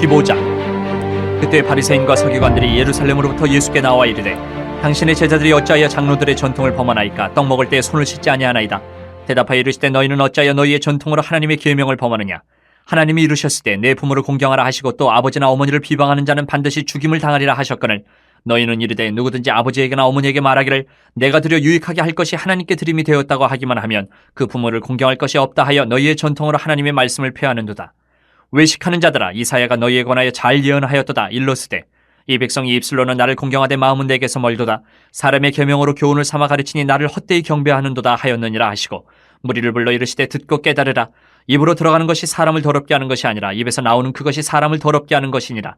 15장. 그때 바리새인과 서기관들이 예루살렘으로부터 예수께 나와 이르되 당신의 제자들이 어찌하여 장로들의 전통을 범하나이까? 떡 먹을 때 손을 씻지 아니하나이다. 대답하여 이르시되 너희는 어찌하여 너희의 전통으로 하나님의 계명을 범하느냐? 하나님이 이르셨을 때 내 부모를 공경하라 하시고 또 아버지나 어머니를 비방하는 자는 반드시 죽임을 당하리라 하셨거늘 너희는 이르되 누구든지 아버지에게나 어머니에게 말하기를 내가 드려 유익하게 할 것이 하나님께 드림이 되었다고 하기만 하면 그 부모를 공경할 것이 없다 하여 너희의 전통으로 하나님의 말씀을 폐하는도다. 외식하는 자들아, 이사야가 너희에 관하여 잘 예언하였도다. 일러스되 이 백성이 입술로는 나를 공경하되 마음은 내게서 멀도다. 사람의 계명으로 교훈을 삼아 가르치니 나를 헛되이 경배하는도다 하였느니라 하시고 무리를 불러 이르시되 듣고 깨달으라. 입으로 들어가는 것이 사람을 더럽게 하는 것이 아니라 입에서 나오는 그것이 사람을 더럽게 하는 것이니라.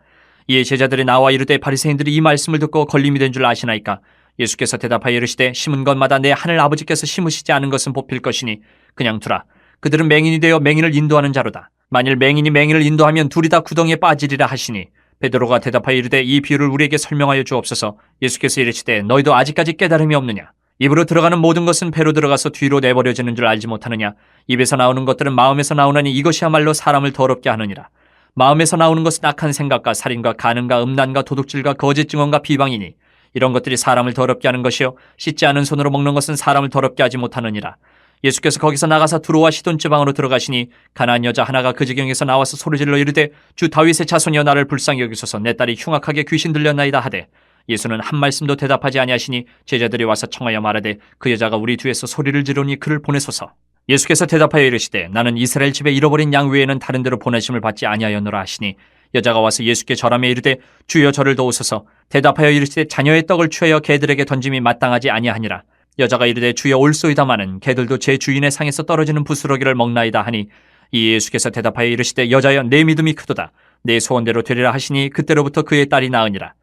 이에 제자들이 나와 이르되 바리새인들이 이 말씀을 듣고 걸림이 된 줄 아시나이까? 예수께서 대답하여 이르시되 심은 것마다 내 하늘 아버지께서 심으시지 않은 것은 뽑힐 것이니 그냥 두라. 그들은 맹인이 되어 맹인을 인도하는 자로다. 만일 맹인이 맹인을 인도하면 둘이 다 구덩이에 빠지리라 하시니 베드로가 대답하여 이르되 이 비유를 우리에게 설명하여 주옵소서. 예수께서 이르시되 너희도 아직까지 깨달음이 없느냐? 입으로 들어가는 모든 것은 배로 들어가서 뒤로 내버려지는 줄 알지 못하느냐? 입에서 나오는 것들은 마음에서 나오나니 이것이야말로 사람을 더럽게 하느니라. 마음에서 나오는 것은 악한 생각과 살인과 간음과 음란과 도둑질과 거짓 증언과 비방이니 이런 것들이 사람을 더럽게 하는 것이요 씻지 않은 손으로 먹는 것은 사람을 더럽게 하지 못하느니라. 예수께서 거기서 나가사 두로와 시돈 지방으로 들어가시니 가나안 여자 하나가 그 지경에서 나와서 소리질러 이르되 주 다윗의 자손이여 나를 불쌍히 여기소서. 내 딸이 흉악하게 귀신 들렸나이다 하되 예수는 한 말씀도 대답하지 아니하시니 제자들이 와서 청하여 말하되 그 여자가 우리 뒤에서 소리를 지르니 그를 보내소서. 예수께서 대답하여 이르시되 나는 이스라엘 집에 잃어버린 양 외에는 다른 데로 보내심을 받지 아니하였노라 하시니 여자가 와서 예수께 절하며 이르되 주여 저를 도우소서. 대답하여 이르시되 자녀의 떡을 취하여 개들에게 던짐이 마땅하지 아니하니라. 여자가 이르되 주여 올소이다마는 개들도 제 주인의 상에서 떨어지는 부스러기를 먹나이다 하니 이 예수께서 대답하여 이르시되 여자여 내 믿음이 크도다. 내 소원대로 되리라 하시니 그때로부터 그의 딸이 나으니라.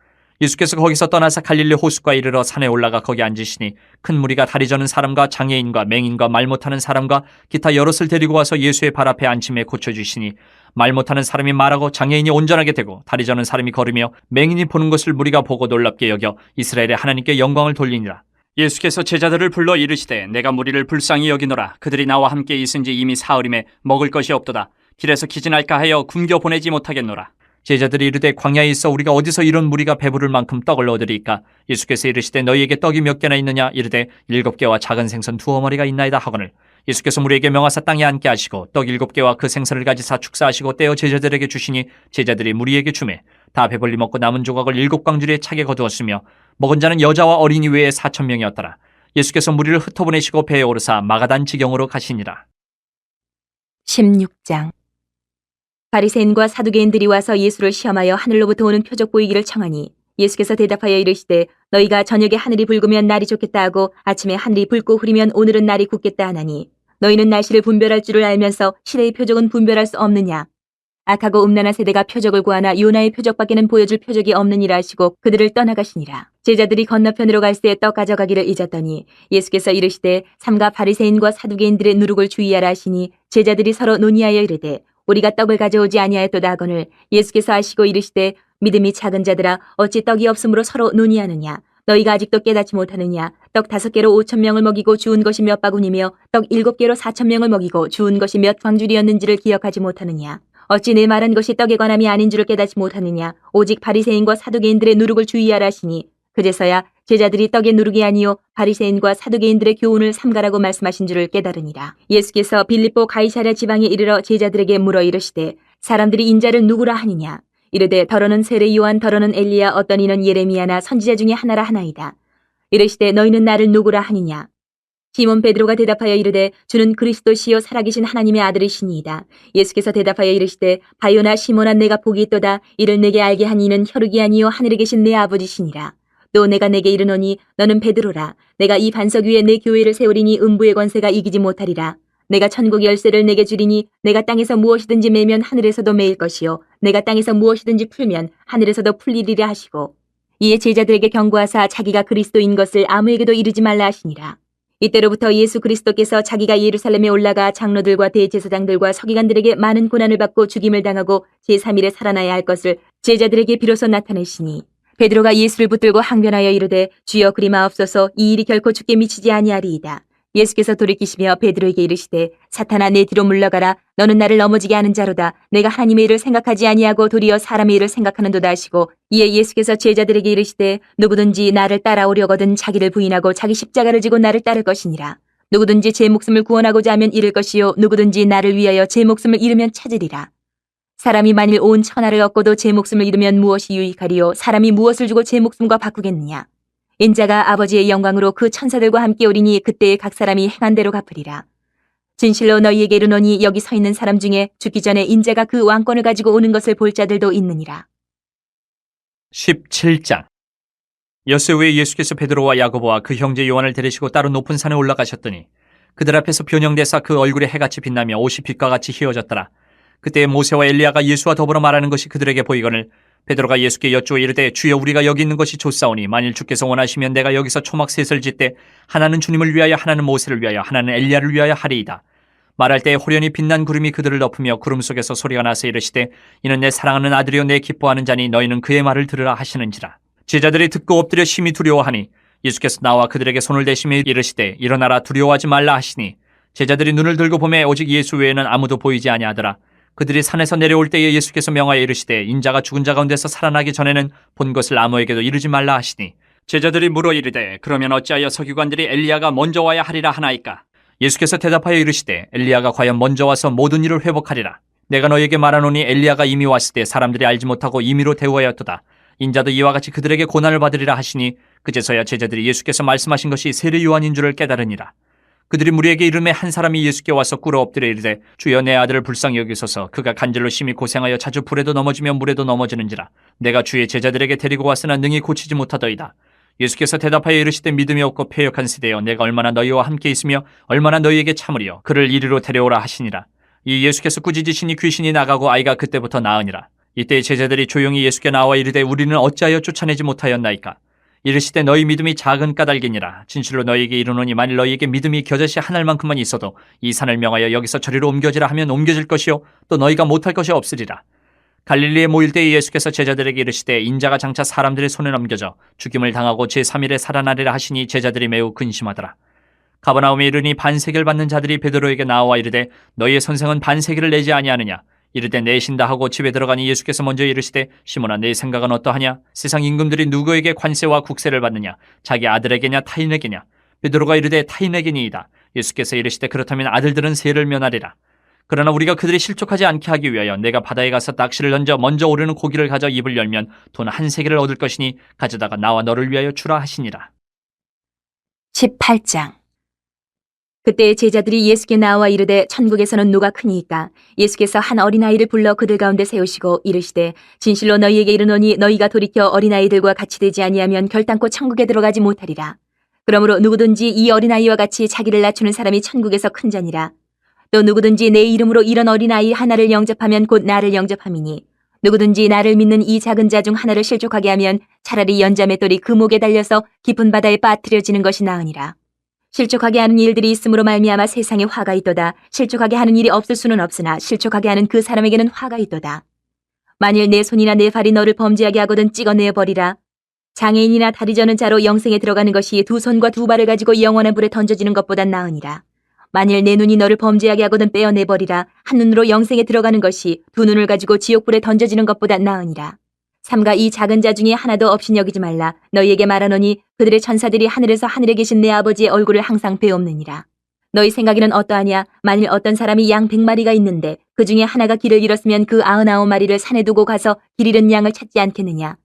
예수께서 거기서 떠나서 갈릴리 호숫가에 이르러 산에 올라가 거기 앉으시니 큰 무리가 다리 저는 사람과 장애인과 맹인과 말 못하는 사람과 기타 여럿을 데리고 와서 예수의 발 앞에 앉힘에 고쳐주시니 말 못하는 사람이 말하고 장애인이 온전하게 되고 다리 저는 사람이 걸으며 맹인이 보는 것을 무리가 보고 놀랍게 여겨 이스라엘의 하나님께 영광을 돌리니라. 예수께서 제자들을 불러 이르시되 내가 무리를 불쌍히 여기노라. 그들이 나와 함께 있은 지 이미 사흘임에 먹을 것이 없도다. 길에서 기진할까 하여 굶겨 보내지 못하겠노라. 제자들이 이르되 광야에 있어 우리가 어디서 이런 무리가 배부를 만큼 떡을 얻으리이까? 예수께서 이르시되 너희에게 떡이 몇 개나 있느냐? 이르되 7개와 작은 생선 2어머니가 있나이다 하거늘 예수께서 무리에게 명하사 땅에 앉게 하시고 떡 7개와 그 생선을 가지사 축사하시고 떼어 제자들에게 주시니 제자들이 무리에게 주매 다 배불리 먹고 남은 조각을 7광주리에 차게 거두었으며 먹은 자는 여자와 어린이 외에 4,000명이었더라. 예수께서 무리를 흩어보내시고 배에 오르사 마가단 지경으로 가시니라. 16장. 바리새인과 사두개인들이 와서 예수를 시험하여 하늘로부터 오는 표적 보이기를 청하니 예수께서 대답하여 이르시되 너희가 저녁에 하늘이 붉으면 날이 좋겠다 하고 아침에 하늘이 붉고 흐리면 오늘은 날이 굳겠다 하나니 너희는 날씨를 분별할 줄을 알면서 시대의 표적은 분별할 수 없느냐? 악하고 음란한 세대가 표적을 구하나 요나의 표적밖에는 보여줄 표적이 없느니라 하시고 그들을 떠나가시니라. 제자들이 건너편으로 갈새 떡 가져가기를 잊었더니 예수께서 이르시되 삼가 바리새인과 사두개인들의 누룩을 주의하라 하시니 제자들이 서로 논의하여 이르되 우리가 떡을 가져오지 아니하였도다 하거늘 예수께서 하시고 이르시되 믿음이 작은 자들아 어찌 떡이 없으므로 서로 논의하느냐? 너희가 아직도 깨닫지 못하느냐? 떡 5개로 5,000명을 먹이고 주운 것이 몇 바구니며 떡 7개로 4,000명을 먹이고 주운 것이 몇 광주리였는지를 기억하지 못하느냐? 어찌 내 말한 것이 떡에 관함이 아닌 줄을 깨닫지 못하느냐? 오직 바리새인과 사두개인들의 누룩을 주의하라 하시니 그제서야 제자들이 떡의 누룩이 아니요 바리새인과 사두개인들의 교훈을 삼가라고 말씀하신 줄을 깨달으니라. 예수께서 빌립보 가이사랴 지방에 이르러 제자들에게 물어 이르시되 사람들이 인자를 누구라 하느냐? 이르되 더러는 세례 요한 더러는 엘리야 어떤 이는 예레미야나 선지자 중에 하나라 하나이다. 이르시되 너희는 나를 누구라 하느냐? 시몬 베드로가 대답하여 이르되 주는 그리스도시요 살아계신 하나님의 아들이시니이다. 예수께서 대답하여 이르시되 바요나 시몬아 내가 복이 있도다. 이를 내게 알게 한 이는 혈육이 아니요 하늘에 계신 내 아버지시니라. 또 내가 내게 이르노니 너는 베드로라. 내가 이 반석 위에 내 교회를 세우리니 음부의 권세가 이기지 못하리라. 내가 천국 열쇠를 내게 주리니 내가 땅에서 무엇이든지 매면 하늘에서도 매일 것이요 내가 땅에서 무엇이든지 풀면 하늘에서도 풀리리라 하시고 이에 제자들에게 경고하사 자기가 그리스도인 것을 아무에게도 이르지 말라 하시니라. 이때로부터 예수 그리스도께서 자기가 예루살렘에 올라가 장로들과 대제사장들과 서기관들에게 많은 고난을 받고 죽임을 당하고 제3일에 살아나야 할 것을 제자들에게 비로소 나타내시니 베드로가 예수를 붙들고 항변하여 이르되 주여 그리 마옵소서 이 일이 결코 주께 미치지 아니하리이다. 예수께서 돌이키시며 베드로에게 이르시되 사탄아 내 뒤로 물러가라. 너는 나를 넘어지게 하는 자로다. 내가 하나님의 일을 생각하지 아니하고 도리어 사람의 일을 생각하는도다 하시고, 이에 예수께서 제자들에게 이르시되 누구든지 나를 따라오려거든 자기를 부인하고 자기 십자가를 지고 나를 따를 것이니라. 누구든지 제 목숨을 구원하고자 하면 잃을 것이요 누구든지 나를 위하여 제 목숨을 잃으면 찾으리라. 사람이 만일 온 천하를 얻고도 제 목숨을 잃으면 무엇이 유익하리요? 사람이 무엇을 주고 제 목숨과 바꾸겠느냐? 인자가 아버지의 영광으로 그 천사들과 함께 오리니 그때에 각 사람이 행한 대로 갚으리라. 진실로 너희에게 이르노니 여기 서 있는 사람 중에 죽기 전에 인자가 그 왕권을 가지고 오는 것을 볼 자들도 있느니라. 17장. 엿새 후에 예수께서 베드로와 야고보와 그 형제 요한을 데리시고 따로 높은 산에 올라가셨더니 그들 앞에서 변형되사 그 얼굴에 해같이 빛나며 옷이 빛과 같이 휘어졌더라. 그때 모세와 엘리야가 예수와 더불어 말하는 것이 그들에게 보이거늘 베드로가 예수께 여쭈어 이르되 주여 우리가 여기 있는 것이 좋사오니 만일 주께서 원하시면 내가 여기서 초막 셋을 짓되 하나는 주님을 위하여 하나는 모세를 위하여 하나는 엘리야를 위하여 하리이다. 말할 때에 호련히 빛난 구름이 그들을 덮으며 구름 속에서 소리가 나서 이르시되 이는 내 사랑하는 아들이요 내 기뻐하는 자니 너희는 그의 말을 들으라 하시는지라. 제자들이 듣고 엎드려 심히 두려워하니 예수께서 나와 그들에게 손을 대시며 이르시되 일어나라 두려워하지 말라 하시니 제자들이 눈을 들고 보매 오직 예수 외에는 아무도 보이지 아니하더라. 그들이 산에서 내려올 때에 예수께서 명하여 이르시되 인자가 죽은 자 가운데서 살아나기 전에는 본 것을 아무에게도 이르지 말라 하시니 제자들이 물어 이르되 그러면 어찌하여 서기관들이 엘리야가 먼저 와야 하리라 하나이까? 예수께서 대답하여 이르시되 엘리야가 과연 먼저 와서 모든 일을 회복하리라. 내가 너에게 말하노니 엘리야가 이미 왔을 때 사람들이 알지 못하고 임의로 대우하였도다. 인자도 이와 같이 그들에게 고난을 받으리라 하시니 그제서야 제자들이 예수께서 말씀하신 것이 세례 요한인 줄을 깨달으니라. 그들이 무리에게 이르매 한 사람이 예수께 와서 꿇어 엎드려 이르되 주여 내 아들을 불쌍히 여기소서. 그가 간절로 심히 고생하여 자주 불에도 넘어지며 물에도 넘어지는지라. 내가 주의 제자들에게 데리고 왔으나 능히 고치지 못하더이다. 예수께서 대답하여 이르시되 믿음이 없고 패역한 세대여 내가 얼마나 너희와 함께 있으며 얼마나 너희에게 참으리요. 그를 이리로 데려오라 하시니라. 이 예수께서 꾸짖으시니 귀신이 나가고 아이가 그때부터 나으니라. 이때 제자들이 조용히 예수께 나와 이르되 우리는 어찌하여 쫓아내지 못하였나이까? 이르시되 너희 믿음이 작은 까닭이니라. 진실로 너희에게 이르노니 만일 너희에게 믿음이 겨자씨 한 알만큼만 있어도 이 산을 명하여 여기서 저리로 옮겨지라 하면 옮겨질 것이요 또 너희가 못할 것이 없으리라. 갈릴리에 모일 때에 예수께서 제자들에게 이르시되 인자가 장차 사람들의 손에 넘겨져 죽임을 당하고 제3일에 살아나리라 하시니 제자들이 매우 근심하더라. 가버나움에 이르니 반세계를 받는 자들이 베드로에게 나와 이르되 너희의 선생은 반세계를 내지 아니하느냐? 이르되 내신다 하고 집에 들어가니 예수께서 먼저 이르시되 시몬아 내 생각은 어떠하냐? 세상 임금들이 누구에게 관세와 국세를 받느냐? 자기 아들에게냐 타인에게냐? 베드로가 이르되 타인에게니이다. 예수께서 이르시되 그렇다면 아들들은 세를 면하리라. 그러나 우리가 그들이 실족하지 않게 하기 위하여 내가 바다에 가서 낚시를 던져 먼저 오르는 고기를 가져 입을 열면 돈 한 세겔을 얻을 것이니 가져다가 나와 너를 위하여 주라 하시니라. 18장. 그때 제자들이 예수께 나와 이르되 천국에서는 누가 크니이까? 예수께서 한 어린아이를 불러 그들 가운데 세우시고 이르시되 진실로 너희에게 이르노니 너희가 돌이켜 어린아이들과 같이 되지 아니하면 결단코 천국에 들어가지 못하리라. 그러므로 누구든지 이 어린아이와 같이 자기를 낮추는 사람이 천국에서 큰 자니라. 또 누구든지 내 이름으로 이런 어린아이 하나를 영접하면 곧 나를 영접함이니 누구든지 나를 믿는 이 작은 자 중 하나를 실족하게 하면 차라리 연자맷돌이 그 목에 달려서 깊은 바다에 빠뜨려지는 것이 나으니라. 실족하게 하는 일들이 있음으로 말미암아 세상에 화가 있도다. 실족하게 하는 일이 없을 수는 없으나 실족하게 하는 그 사람에게는 화가 있도다. 만일 내 손이나 내 발이 너를 범죄하게 하거든 찍어내어 버리라. 장애인이나 다리 저는 자로 영생에 들어가는 것이 두 손과 두 발을 가지고 영원한 불에 던져지는 것보단 나으니라. 만일 내 눈이 너를 범죄하게 하거든 빼어내 버리라. 한 눈으로 영생에 들어가는 것이 두 눈을 가지고 지옥불에 던져지는 것보단 나으니라. 삼가 이 작은 자 중에 하나도 없이 여기지 말라. 너희에게 말하노니 그들의 천사들이 하늘에서 하늘에 계신 내 아버지의 얼굴을 항상 배옵느니라. 너희 생각에는 어떠하냐? 만일 어떤 사람이 양 100마리가 있는데 그 중에 하나가 길을 잃었으면 그 99마리를 산에 두고 가서 길 잃은 양을 찾지 않겠느냐?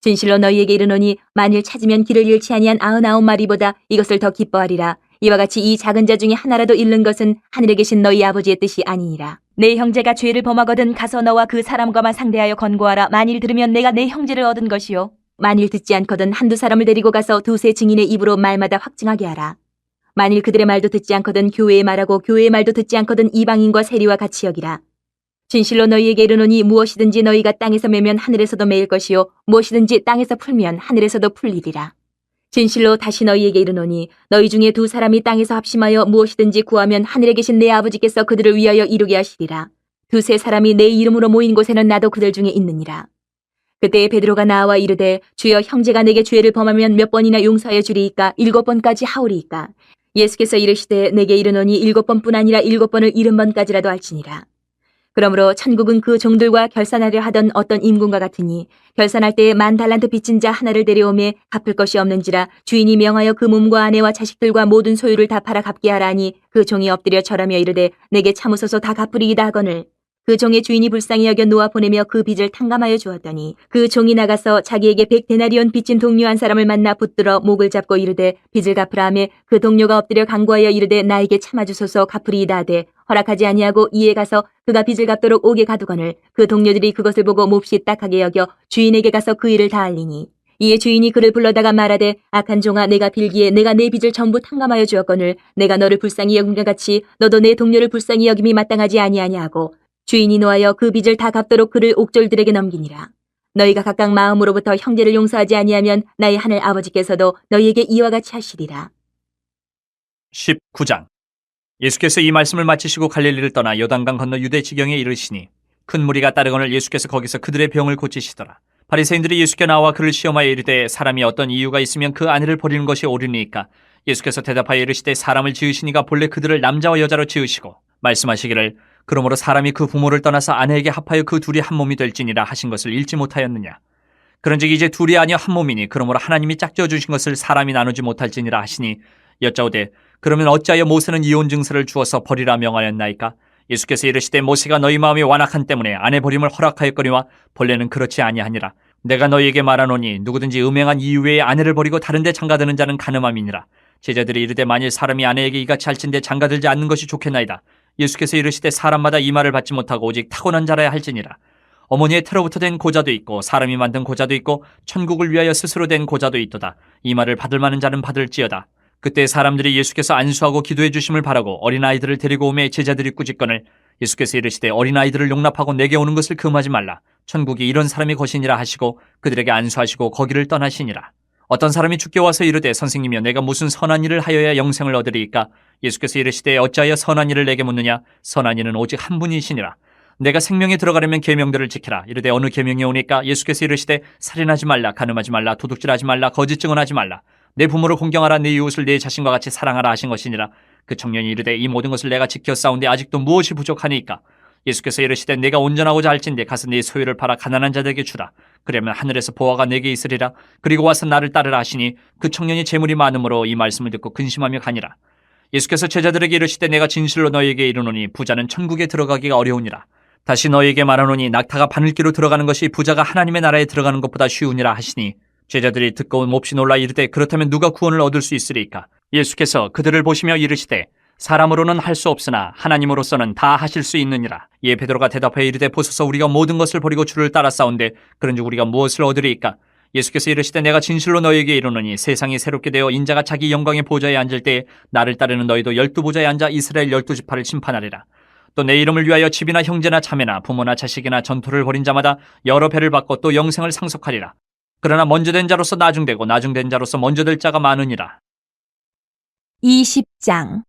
진실로 너희에게 이르노니 만일 찾으면 길을 잃지 아니한 99마리보다 이것을 더 기뻐하리라. 이와 같이 이 작은 자 중에 하나라도 잃는 것은 하늘에 계신 너희 아버지의 뜻이 아니니라. 내 형제가 죄를 범하거든 가서 너와 그 사람과만 상대하여 권고하라. 만일 들으면 내가 내 형제를 얻은 것이요. 만일 듣지 않거든 한두 사람을 데리고 가서 두세 증인의 입으로 말마다 확증하게 하라. 만일 그들의 말도 듣지 않거든 교회의 말하고 교회의 말도 듣지 않거든 이방인과 세리와 같이 여기라. 진실로 너희에게 이르노니 무엇이든지 너희가 땅에서 매면 하늘에서도 매일 것이요 무엇이든지 땅에서 풀면 하늘에서도 풀리리라. 진실로 다시 너희에게 이르노니 너희 중에 두 사람이 땅에서 합심하여 무엇이든지 구하면 하늘에 계신 내 아버지께서 그들을 위하여 이루게 하시리라. 두세 사람이 내 이름으로 모인 곳에는 나도 그들 중에 있느니라. 그때 베드로가 나와 이르되 주여 형제가 내게 죄를 범하면 몇 번이나 용서하여 주리이까? 7번까지 하오리이까? 예수께서 이르시되 내게 이르노니 7번뿐 아니라 7번을 70번까지라도 할지니라. 그러므로 천국은 그 종들과 결산하려 하던 어떤 임금과 같으니 결산할 때에 10,000달란트 빚진 자 하나를 데려오매 갚을 것이 없는지라 주인이 명하여 그 몸과 아내와 자식들과 모든 소유를 다 팔아 갚게 하라 하니 그 종이 엎드려 절하며 이르되 내게 참으소서 다 갚으리이다 하거늘 그 종의 주인이 불쌍히 여겨 놓아 보내며 그 빚을 탕감하여 주었더니 그 종이 나가서 자기에게 100데나리온 빚진 동료 한 사람을 만나 붙들어 목을 잡고 이르되 빚을 갚으라 하며 그 동료가 엎드려 간구하여 이르되 나에게 참아주소서 갚으리이다 하되 허락하지 아니하고 이에 가서 그가 빚을 갚도록 옥에 가두거늘 그 동료들이 그것을 보고 몹시 딱하게 여겨 주인에게 가서 그 일을 다 알리니 이에 주인이 그를 불러다가 말하되 악한 종아 내가 빌기에 내가 내 빚을 전부 탕감하여 주었거늘 내가 너를 불쌍히 여김과 같이 너도 내 동료를 불쌍히 여김이 마땅하지 아니하냐 하고 주인이 노하여 그 빚을 다 갚도록 그를 옥졸들에게 넘기니라. 너희가 각각 마음으로부터 형제를 용서하지 아니하면 나의 하늘 아버지께서도 너희에게 이와 같이 하시리라. 19장. 예수께서 이 말씀을 마치시고 갈릴리를 떠나 요단강 건너 유대 지경에 이르시니 큰 무리가 따르거늘 예수께서 거기서 그들의 병을 고치시더라. 바리새인들이 예수께 나와 그를 시험하여 이르되 사람이 어떤 이유가 있으면 그 아내를 버리는 것이 옳으니까 예수께서 대답하여 이르시되 사람을 지으시니가 본래 그들을 남자와 여자로 지으시고 말씀하시기를 그러므로 사람이 그 부모를 떠나서 아내에게 합하여 그 둘이 한 몸이 될지니라 하신 것을 읽지 못하였느냐. 그런즉 이제 둘이 아니여 한 몸이니 그러므로 하나님이 짝지어 주신 것을 사람이 나누지 못할지니라 하시니 여짜오되 그러면 어찌하여 모세는 이혼 증서를 주어서 버리라 명하였나이까. 예수께서 이르시되 모세가 너희 마음이 완악한 때문에 아내 버림을 허락하였거니와 본래는 그렇지 아니하니라. 내가 너희에게 말하노니 누구든지 음행한 이유 외에 아내를 버리고 다른 데 장가드는 자는 간음함이니라. 제자들이 이르되 만일 사람이 아내에게 이같이 할진대 장가들지 않는 것이 좋겠나이다. 예수께서 이르시되 사람마다 이 말을 받지 못하고 오직 타고난 자라야 할지니라. 어머니의 태로부터 된 고자도 있고 사람이 만든 고자도 있고 천국을 위하여 스스로 된 고자도 있도다. 이 말을 받을 만한 자는 받을지어다. 그때 사람들이 예수께서 안수하고 기도해 주심을 바라고 어린아이들을 데리고 오매 제자들이 꾸짖거늘 예수께서 이르시되 어린아이들을 용납하고 내게 오는 것을 금하지 말라. 천국이 이런 사람의 것이니라 하시고 그들에게 안수하시고 거기를 떠나시니라. 어떤 사람이 주께 와서 이르되 선생님이여 내가 무슨 선한 일을 하여야 영생을 얻으리이까. 예수께서 이르시되 어찌하여 선한 일을 내게 묻느냐. 선한 이는 오직 한 분이시니라. 내가 생명에 들어가려면 계명들을 지키라. 이르되 어느 계명이 오니까. 예수께서 이르시되 살인하지 말라, 간음하지 말라, 도둑질하지 말라, 거짓 증언하지 말라. 내 부모를 공경하라, 내 이웃을 내 자신과 같이 사랑하라 하신 것이니라. 그 청년이 이르되 이 모든 것을 내가 지켜 싸운데 아직도 무엇이 부족하니까. 예수께서 이르시되 내가 온전하고자 할진대 가서 네 소유를 팔아 가난한 자들에게 주라. 그러면 하늘에서 보화가 내게 있으리라. 그리고 와서 나를 따르라 하시니 그 청년이 재물이 많으므로 이 말씀을 듣고 근심하며 가니라. 예수께서 제자들에게 이르시되 내가 진실로 너희에게 이르노니 부자는 천국에 들어가기가 어려우니라. 다시 너희에게 말하노니 낙타가 바늘기로 들어가는 것이 부자가 하나님의 나라에 들어가는 것보다 쉬우니라 하시니 제자들이 듣고 몹시 놀라 이르되 그렇다면 누가 구원을 얻을 수 있으리까. 예수께서 그들을 보시며 이르시되 사람으로는 할 수 없으나 하나님으로서는 다 하실 수 있느니라. 이에 베드로가 대답하여 이르되 보소서 우리가 모든 것을 버리고 주를 따라 싸운데 그런즉 우리가 무엇을 얻으리이까. 예수께서 이르시되 내가 진실로 너희에게 이르노니 세상이 새롭게 되어 인자가 자기 영광의 보좌에 앉을 때에 나를 따르는 너희도 12보좌에 앉아 이스라엘 12지파를 심판하리라. 또 내 이름을 위하여 집이나 형제나 자매나 부모나 자식이나 전토를 벌인 자마다 여러 배를 받고 또 영생을 상속하리라. 그러나 먼저 된 자로서 나중되고 나중된 자로서 먼저 될 자가 많으니라. 20장.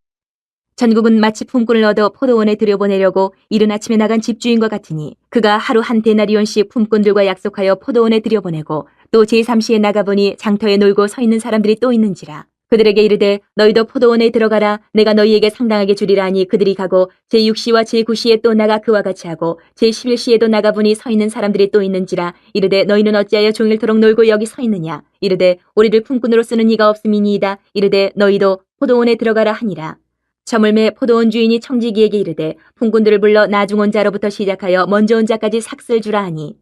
전국은 마치 품꾼을 얻어 포도원에 들여보내려고 이른 아침에 나간 집주인과 같으니 그가 하루 한 데나리온씩 품꾼들과 약속하여 포도원에 들여보내고 또 제3시에 나가보니 장터에 놀고 서 있는 사람들이 또 있는지라. 그들에게 이르되 너희도 포도원에 들어가라. 내가 너희에게 상당하게 주리라 하니 그들이 가고 제6시와 제9시에 또 나가 그와 같이 하고 제11시에도 나가보니 서 있는 사람들이 또 있는지라. 이르되 너희는 어찌하여 종일토록 놀고 여기 서 있느냐. 이르되 우리를 품꾼으로 쓰는 이가 없음이니이다. 이르되 너희도 포도원에 들어가라 하니라. 저물매 포도원 주인이 청지기에게 이르되 품꾼들을 불러 나중 온 자로부터 시작하여 먼저 온 자까지 삭슬 주라 하니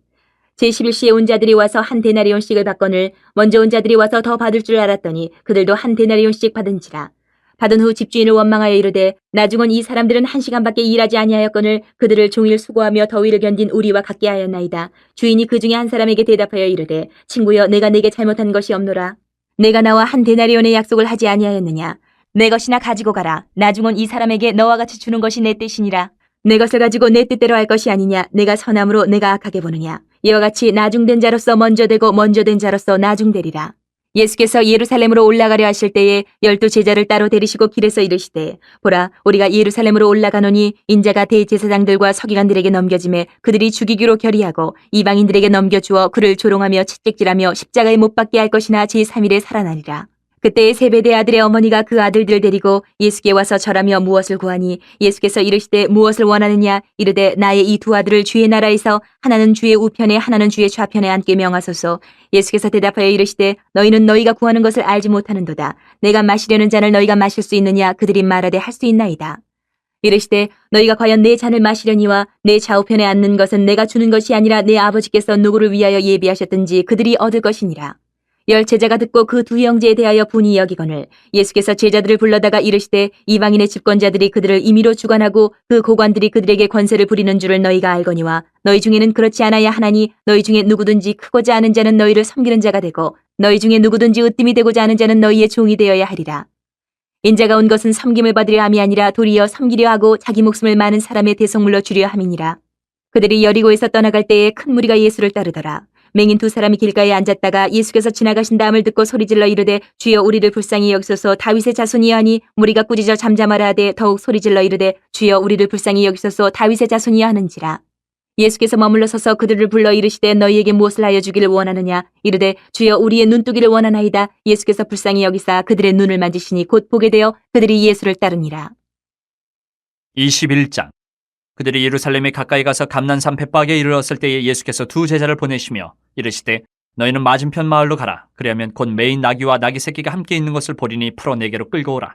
제11시에 온 자들이 와서 한 데나리온씩을 받거늘 먼저 온 자들이 와서 더 받을 줄 알았더니 그들도 한 데나리온씩 받은지라. 받은 후 집주인을 원망하여 이르되 나중 온 이 사람들은 1시간밖에 일하지 아니하였거늘 그들을 종일 수고하며 더위를 견딘 우리와 같게 하였나이다. 주인이 그 중에 한 사람에게 대답하여 이르되 친구여 내가 네게 잘못한 것이 없노라. 내가 나와 한 데나리온의 약속을 하지 아니하였느냐. 내 것이나 가지고 가라. 나중 온 이 사람에게 너와 같이 주는 것이 내 뜻이니라. 내 것을 가지고 내 뜻대로 할 것이 아니냐. 내가 선함으로 내가 악하게 보느냐. 이와 같이 나중된 자로서 먼저 되고 먼저 된 자로서 나중되리라. 예수께서 예루살렘으로 올라가려 하실 때에 12 제자를 따로 데리시고 길에서 이르시되 보라 우리가 예루살렘으로 올라가노니 인자가 대제사장들과 서기관들에게 넘겨짐에 그들이 죽이기로 결의하고 이방인들에게 넘겨주어 그를 조롱하며 채찍질하며 십자가에 못 박게 할 것이나 제3일에 살아나리라. 그때 세베대 아들의 어머니가 그 아들들을 데리고 예수께 와서 절하며 무엇을 구하니 예수께서 이르시되 무엇을 원하느냐 이르되 나의 이 두 아들을 주의 나라에서 하나는 주의 우편에 하나는 주의 좌편에 앉게 명하소서. 예수께서 대답하여 이르시되 너희는 너희가 구하는 것을 알지 못하는도다. 내가 마시려는 잔을 너희가 마실 수 있느냐 그들이 말하되 할 수 있나이다. 이르시되 너희가 과연 내 잔을 마시려니와 내 좌우편에 앉는 것은 내가 주는 것이 아니라 내 아버지께서 누구를 위하여 예비하셨든지 그들이 얻을 것이니라. 열 제자가 듣고 그 두 형제에 대하여 분이 여기거늘 예수께서 제자들을 불러다가 이르시되 이방인의 집권자들이 그들을 임의로 주관하고 그 고관들이 그들에게 권세를 부리는 줄을 너희가 알거니와 너희 중에는 그렇지 않아야 하나니 너희 중에 누구든지 크고자 하는 자는 너희를 섬기는 자가 되고 너희 중에 누구든지 으뜸이 되고자 하는 자는 너희의 종이 되어야 하리라. 인자가 온 것은 섬김을 받으려 함이 아니라 도리어 섬기려 하고 자기 목숨을 많은 사람의 대속물로 주려 함이니라. 그들이 여리고에서 떠나갈 때에 큰 무리가 예수를 따르더라. 맹인 두 사람이 길가에 앉았다가 예수께서 지나가신다함을 듣고 소리질러 이르되 주여 우리를 불쌍히 여기소서. 다윗의 자손이여 하니 무리가 꾸짖어 잠잠하라 하되 더욱 소리질러 이르되 주여 우리를 불쌍히 여기소서. 다윗의 자손이여 하는지라. 예수께서 머물러 서서 그들을 불러 이르시되 너희에게 무엇을 하여 주기를 원하느냐 이르되 주여 우리의 눈뜨기를 원하나이다. 예수께서 불쌍히 여기사 그들의 눈을 만지시니 곧 보게 되어 그들이 예수를 따르니라. 21장. 그들이 예루살렘에 가까이 가서 감난산 벳박에 이르렀을 때에 예수께서 두 제자를 보내시며 이르시되 너희는 맞은편 마을로 가라. 그리하면 곧 매인 나귀와 나귀 새끼가 함께 있는 것을 보리니 풀어 내게로 끌고 오라.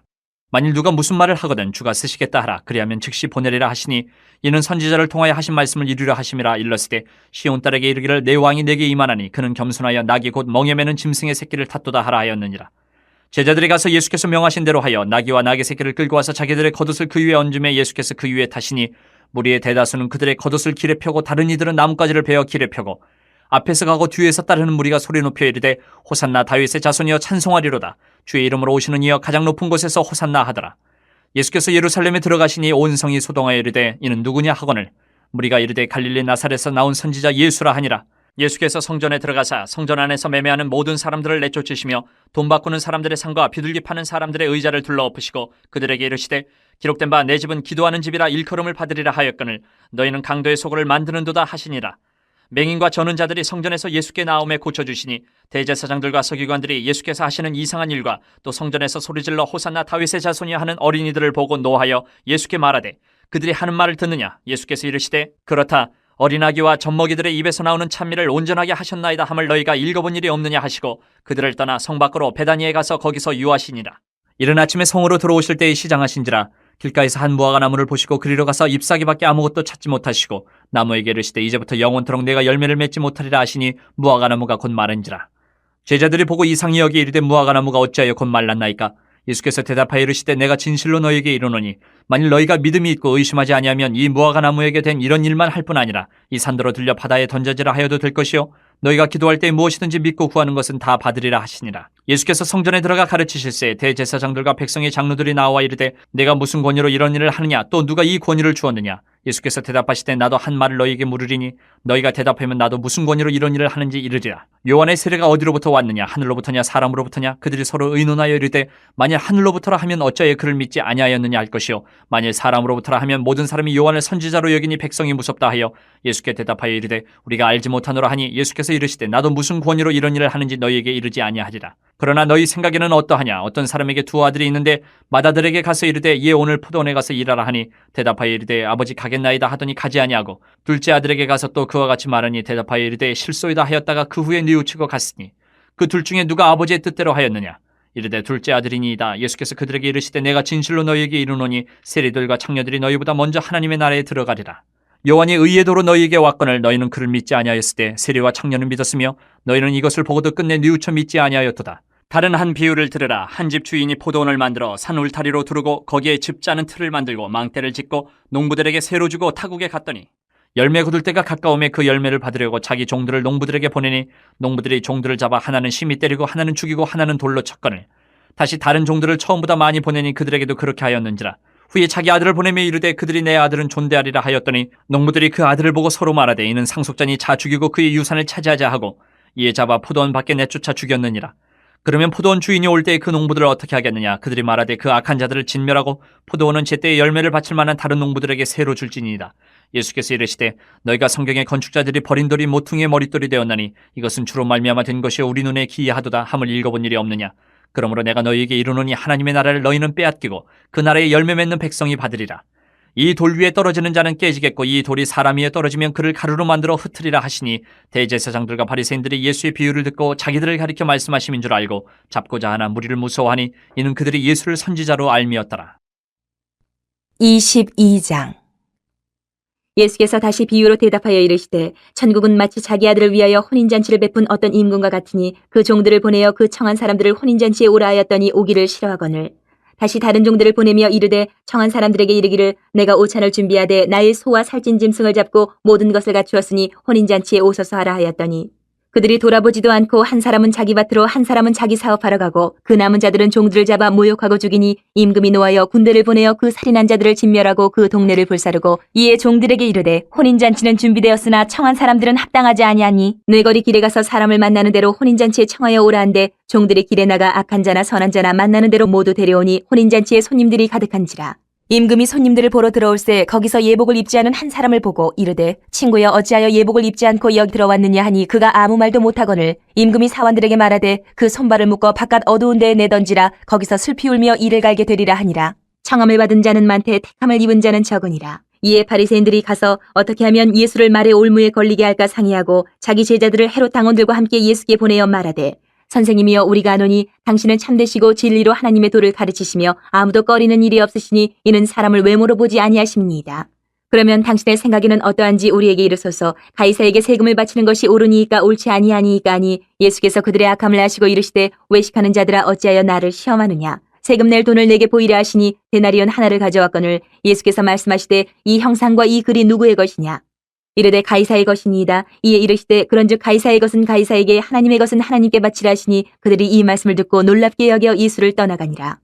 만일 누가 무슨 말을 하거든 주가 쓰시겠다 하라. 그리하면 즉시 보내리라 하시니 이는 선지자를 통하여 하신 말씀을 이루려 하심이라. 일렀으되 시온 딸에게 이르기를 내 왕이 내게 임하나니 그는 겸손하여 나귀 곧 멍에 매는 짐승의 새끼를 탓도다 하라 하였느니라. 제자들이 가서 예수께서 명하신 대로 하여 나귀와 나귀 새끼를 끌고 와서 자기들의 겉옷을 그 위에 얹음에 예수께서 그 위에 타시니 무리의 대다수는 그들의 겉옷을 길에 펴고 다른 이들은 나뭇가지를 베어 길에 펴고 앞에서 가고 뒤에서 따르는 무리가 소리 높여 이르되 호산나 다윗의 자손이여 찬송하리로다. 주의 이름으로 오시는 이여 가장 높은 곳에서 호산나 하더라. 예수께서 예루살렘에 들어가시니 온 성이 소동하여 이르되 이는 누구냐 하거늘 무리가 이르되 갈릴리 나사렛에서 나온 선지자 예수라 하니라. 예수께서 성전에 들어가사 성전 안에서 매매하는 모든 사람들을 내쫓으시며 돈 바꾸는 사람들의 상과 비둘기 파는 사람들의 의자를 둘러엎으시고 그들에게 이르시되 기록된 바 내 집은 기도하는 집이라 일컬음을 받으리라 하였거늘 너희는 강도의 소굴을 만드는도다 하시니라. 맹인과 저는 자들이 성전에서 예수께 나옴에 고쳐주시니 대제사장들과 서기관들이 예수께서 하시는 이상한 일과 또 성전에서 소리질러 호산나 다윗의 자손이여 하는 어린이들을 보고 노하여 예수께 말하되 그들이 하는 말을 듣느냐. 예수께서 이르시되 그렇다. 어린아기와 젖먹이들의 입에서 나오는 찬미를 온전하게 하셨나이다 함을 너희가 읽어본 일이 없느냐 하시고 그들을 떠나 성 밖으로 베다니에 가서 거기서 유하시니라. 이른 아침에 성으로 들어오실 때에 시장하신지라. 길가에서 한 무화과 나무를 보시고 그리로 가서 잎사귀밖에 아무것도 찾지 못하시고 나무에게 이르시되 이제부터 영원토록 내가 열매를 맺지 못하리라 하시니 무화과 나무가 곧 마른지라. 제자들이 보고 이상히 여기 이르되 무화과 나무가 어찌하여 곧 말랐나이까. 예수께서 대답하여 이르시되 내가 진실로 너희에게 이르노니 만일 너희가 믿음이 있고 의심하지 아니하면 이 무화과 나무에게 된 이런 일만 할 뿐 아니라 이 산더러 들려 바다에 던져지라 하여도 될 것이요 너희가 기도할 때 무엇이든지 믿고 구하는 것은 다 받으리라 하시니라. 예수께서 성전에 들어가 가르치실새 대제사장들과 백성의 장로들이 나와 이르되 내가 무슨 권위로 이런 일을 하느냐 또 누가 이 권위를 주었느냐. 예수께서 대답하시되 나도 한 말을 너희에게 물으리니 너희가 대답하면 나도 무슨 권위로 이런 일을 하는지 이르리라. 요한의 세례가 어디로부터 왔느냐 하늘로부터냐 사람으로부터냐. 그들이 서로 의논하여 이르되 만일 하늘로부터라 하면 어찌하여 그를 믿지 아니하였느냐 할 것이요 만일 사람으로부터라 하면 모든 사람이 요한을 선지자로 여기니 백성이 무섭다 하여 예수께 대답하여 이르되 우리가 알지 못하노라 하니 예수께서 이르시되 나도 무슨 권위로 이런 일을 하는지 너희에게 이르지 아니하리라. 그러나 너희 생각에는 어떠하냐. 어떤 사람에게 두 아들이 있는데 맏아들에게 가서 이르되 얘 오늘 포도원에 가서 일하라 하니 대답하여 이르되 아버지 가겠나이다 하더니 가지 아니하고 둘째 아들에게 가서 또 그와 같이 말하니 대답하여 이르되 실소이다 하였다가 그 후에 뉘우치고 갔으니 그 둘 중에 누가 아버지의 뜻대로 하였느냐. 이르되 둘째 아들이니이다. 예수께서 그들에게 이르시되 내가 진실로 너희에게 이르노니 세리들과 창녀들이 너희보다 먼저 하나님의 나라에 들어가리라. 요한이 의의 도로 너희에게 왔거늘 너희는 그를 믿지 아니하였으되 세리와 창녀는 믿었으며 너희는 이것을 보고도 끝내 뉘우쳐 믿지 아니하였도다. 다른 한 비유를 들으라. 한 집 주인이 포도원을 만들어 산 울타리로 두르고 거기에 집 짜는 틀을 만들고 망대를 짓고 농부들에게 새로 주고 타국에 갔더니 열매 거둘 때가 가까움에 그 열매를 받으려고 자기 종들을 농부들에게 보내니 농부들이 종들을 잡아 하나는 심히 때리고 하나는 죽이고 하나는 돌로 쳤거늘 다시 다른 종들을 처음보다 많이 보내니 그들에게도 그렇게 하였는지라. 후에 자기 아들을 보내며 이르되 그들이 내 아들은 존대하리라 하였더니 농부들이 그 아들을 보고 서로 말하되 이는 상속자니 자 죽이고 그의 유산을 차지하자 하고 이에 잡아 포도원 밖에 내쫓아 죽였느니라. 그러면 포도원 주인이 올 때에 그 농부들을 어떻게 하겠느냐. 그들이 말하되 그 악한 자들을 진멸하고 포도원은 제때에 열매를 바칠 만한 다른 농부들에게 새로 줄지니이다. 예수께서 이르시되 너희가 성경의 건축자들이 버린 돌이 모퉁이의 머릿돌이 되었나니 이것은 주로 말미암아 된 것이요 우리 눈에 기이하도다 함을 읽어본 일이 없느냐. 그러므로 내가 너희에게 이르노니 하나님의 나라를 너희는 빼앗기고 그 나라의 열매 맺는 백성이 받으리라. 이 돌 위에 떨어지는 자는 깨지겠고 이 돌이 사람 위에 떨어지면 그를 가루로 만들어 흩으리라 하시니 대제사장들과 바리새인들이 예수의 비유를 듣고 자기들을 가리켜 말씀하심인 줄 알고 잡고자 하나 무리를 무서워하니 이는 그들이 예수를 선지자로 알미었더라. 22장. 예수께서 다시 비유로 대답하여 이르시되 천국은 마치 자기 아들을 위하여 혼인잔치를 베푼 어떤 임금과 같으니 그 종들을 보내어 그 청한 사람들을 혼인잔치에 오라 하였더니 오기를 싫어하거늘 다시 다른 종들을 보내며 이르되 청한 사람들에게 이르기를 내가 오찬을 준비하되 나의 소와 살찐 짐승을 잡고 모든 것을 갖추었으니 혼인잔치에 오소서 하라 하였더니 그들이 돌아보지도 않고 한 사람은 자기 밭으로 한 사람은 자기 사업하러 가고 그 남은 자들은 종들을 잡아 모욕하고 죽이니 임금이 노하여 군대를 보내어 그 살인한 자들을 진멸하고 그 동네를 불사르고 이에 종들에게 이르되 혼인잔치는 준비되었으나 청한 사람들은 합당하지 아니하니 뇌거리 길에 가서 사람을 만나는 대로 혼인잔치에 청하여 오라 한데 종들이 길에 나가 악한 자나 선한 자나 만나는 대로 모두 데려오니 혼인잔치에 손님들이 가득한지라. 임금이 손님들을 보러 들어올새 거기서 예복을 입지 않은 한 사람을 보고 이르되 친구여 어찌하여 예복을 입지 않고 여기 들어왔느냐 하니 그가 아무 말도 못하거늘 임금이 사원들에게 말하되 그 손발을 묶어 바깥 어두운 데에 내던지라 거기서 슬피 울며 이를 갈게 되리라 하니라. 청함을 받은 자는 많되 택함을 입은 자는 적으니라. 이에 바리새인들이 가서 어떻게 하면 예수를 말의 올무에 걸리게 할까 상의하고 자기 제자들을 헤롯 당원들과 함께 예수께 보내어 말하되 선생님이여 우리가 아노니 당신은 참되시고 진리로 하나님의 도를 가르치시며 아무도 꺼리는 일이 없으시니 이는 사람을 외모로 보지 아니하십니다. 그러면 당신의 생각에는 어떠한지 우리에게 이르소서. 가이사에게 세금을 바치는 것이 옳으니이까 옳지 아니하니이까 하니 예수께서 그들의 악함을 아시고 이르시되 외식하는 자들아 어찌하여 나를 시험하느냐. 세금 낼 돈을 내게 보이라 하시니 데나리온 하나를 가져왔거늘 예수께서 말씀하시되 이 형상과 이 글이 누구의 것이냐. 이르되 가이사의 것이니이다. 이에 이르시되 그런즉 가이사의 것은 가이사에게 하나님의 것은 하나님께 바치라 하시니 그들이 이 말씀을 듣고 놀랍게 여겨 예수를 떠나가니라.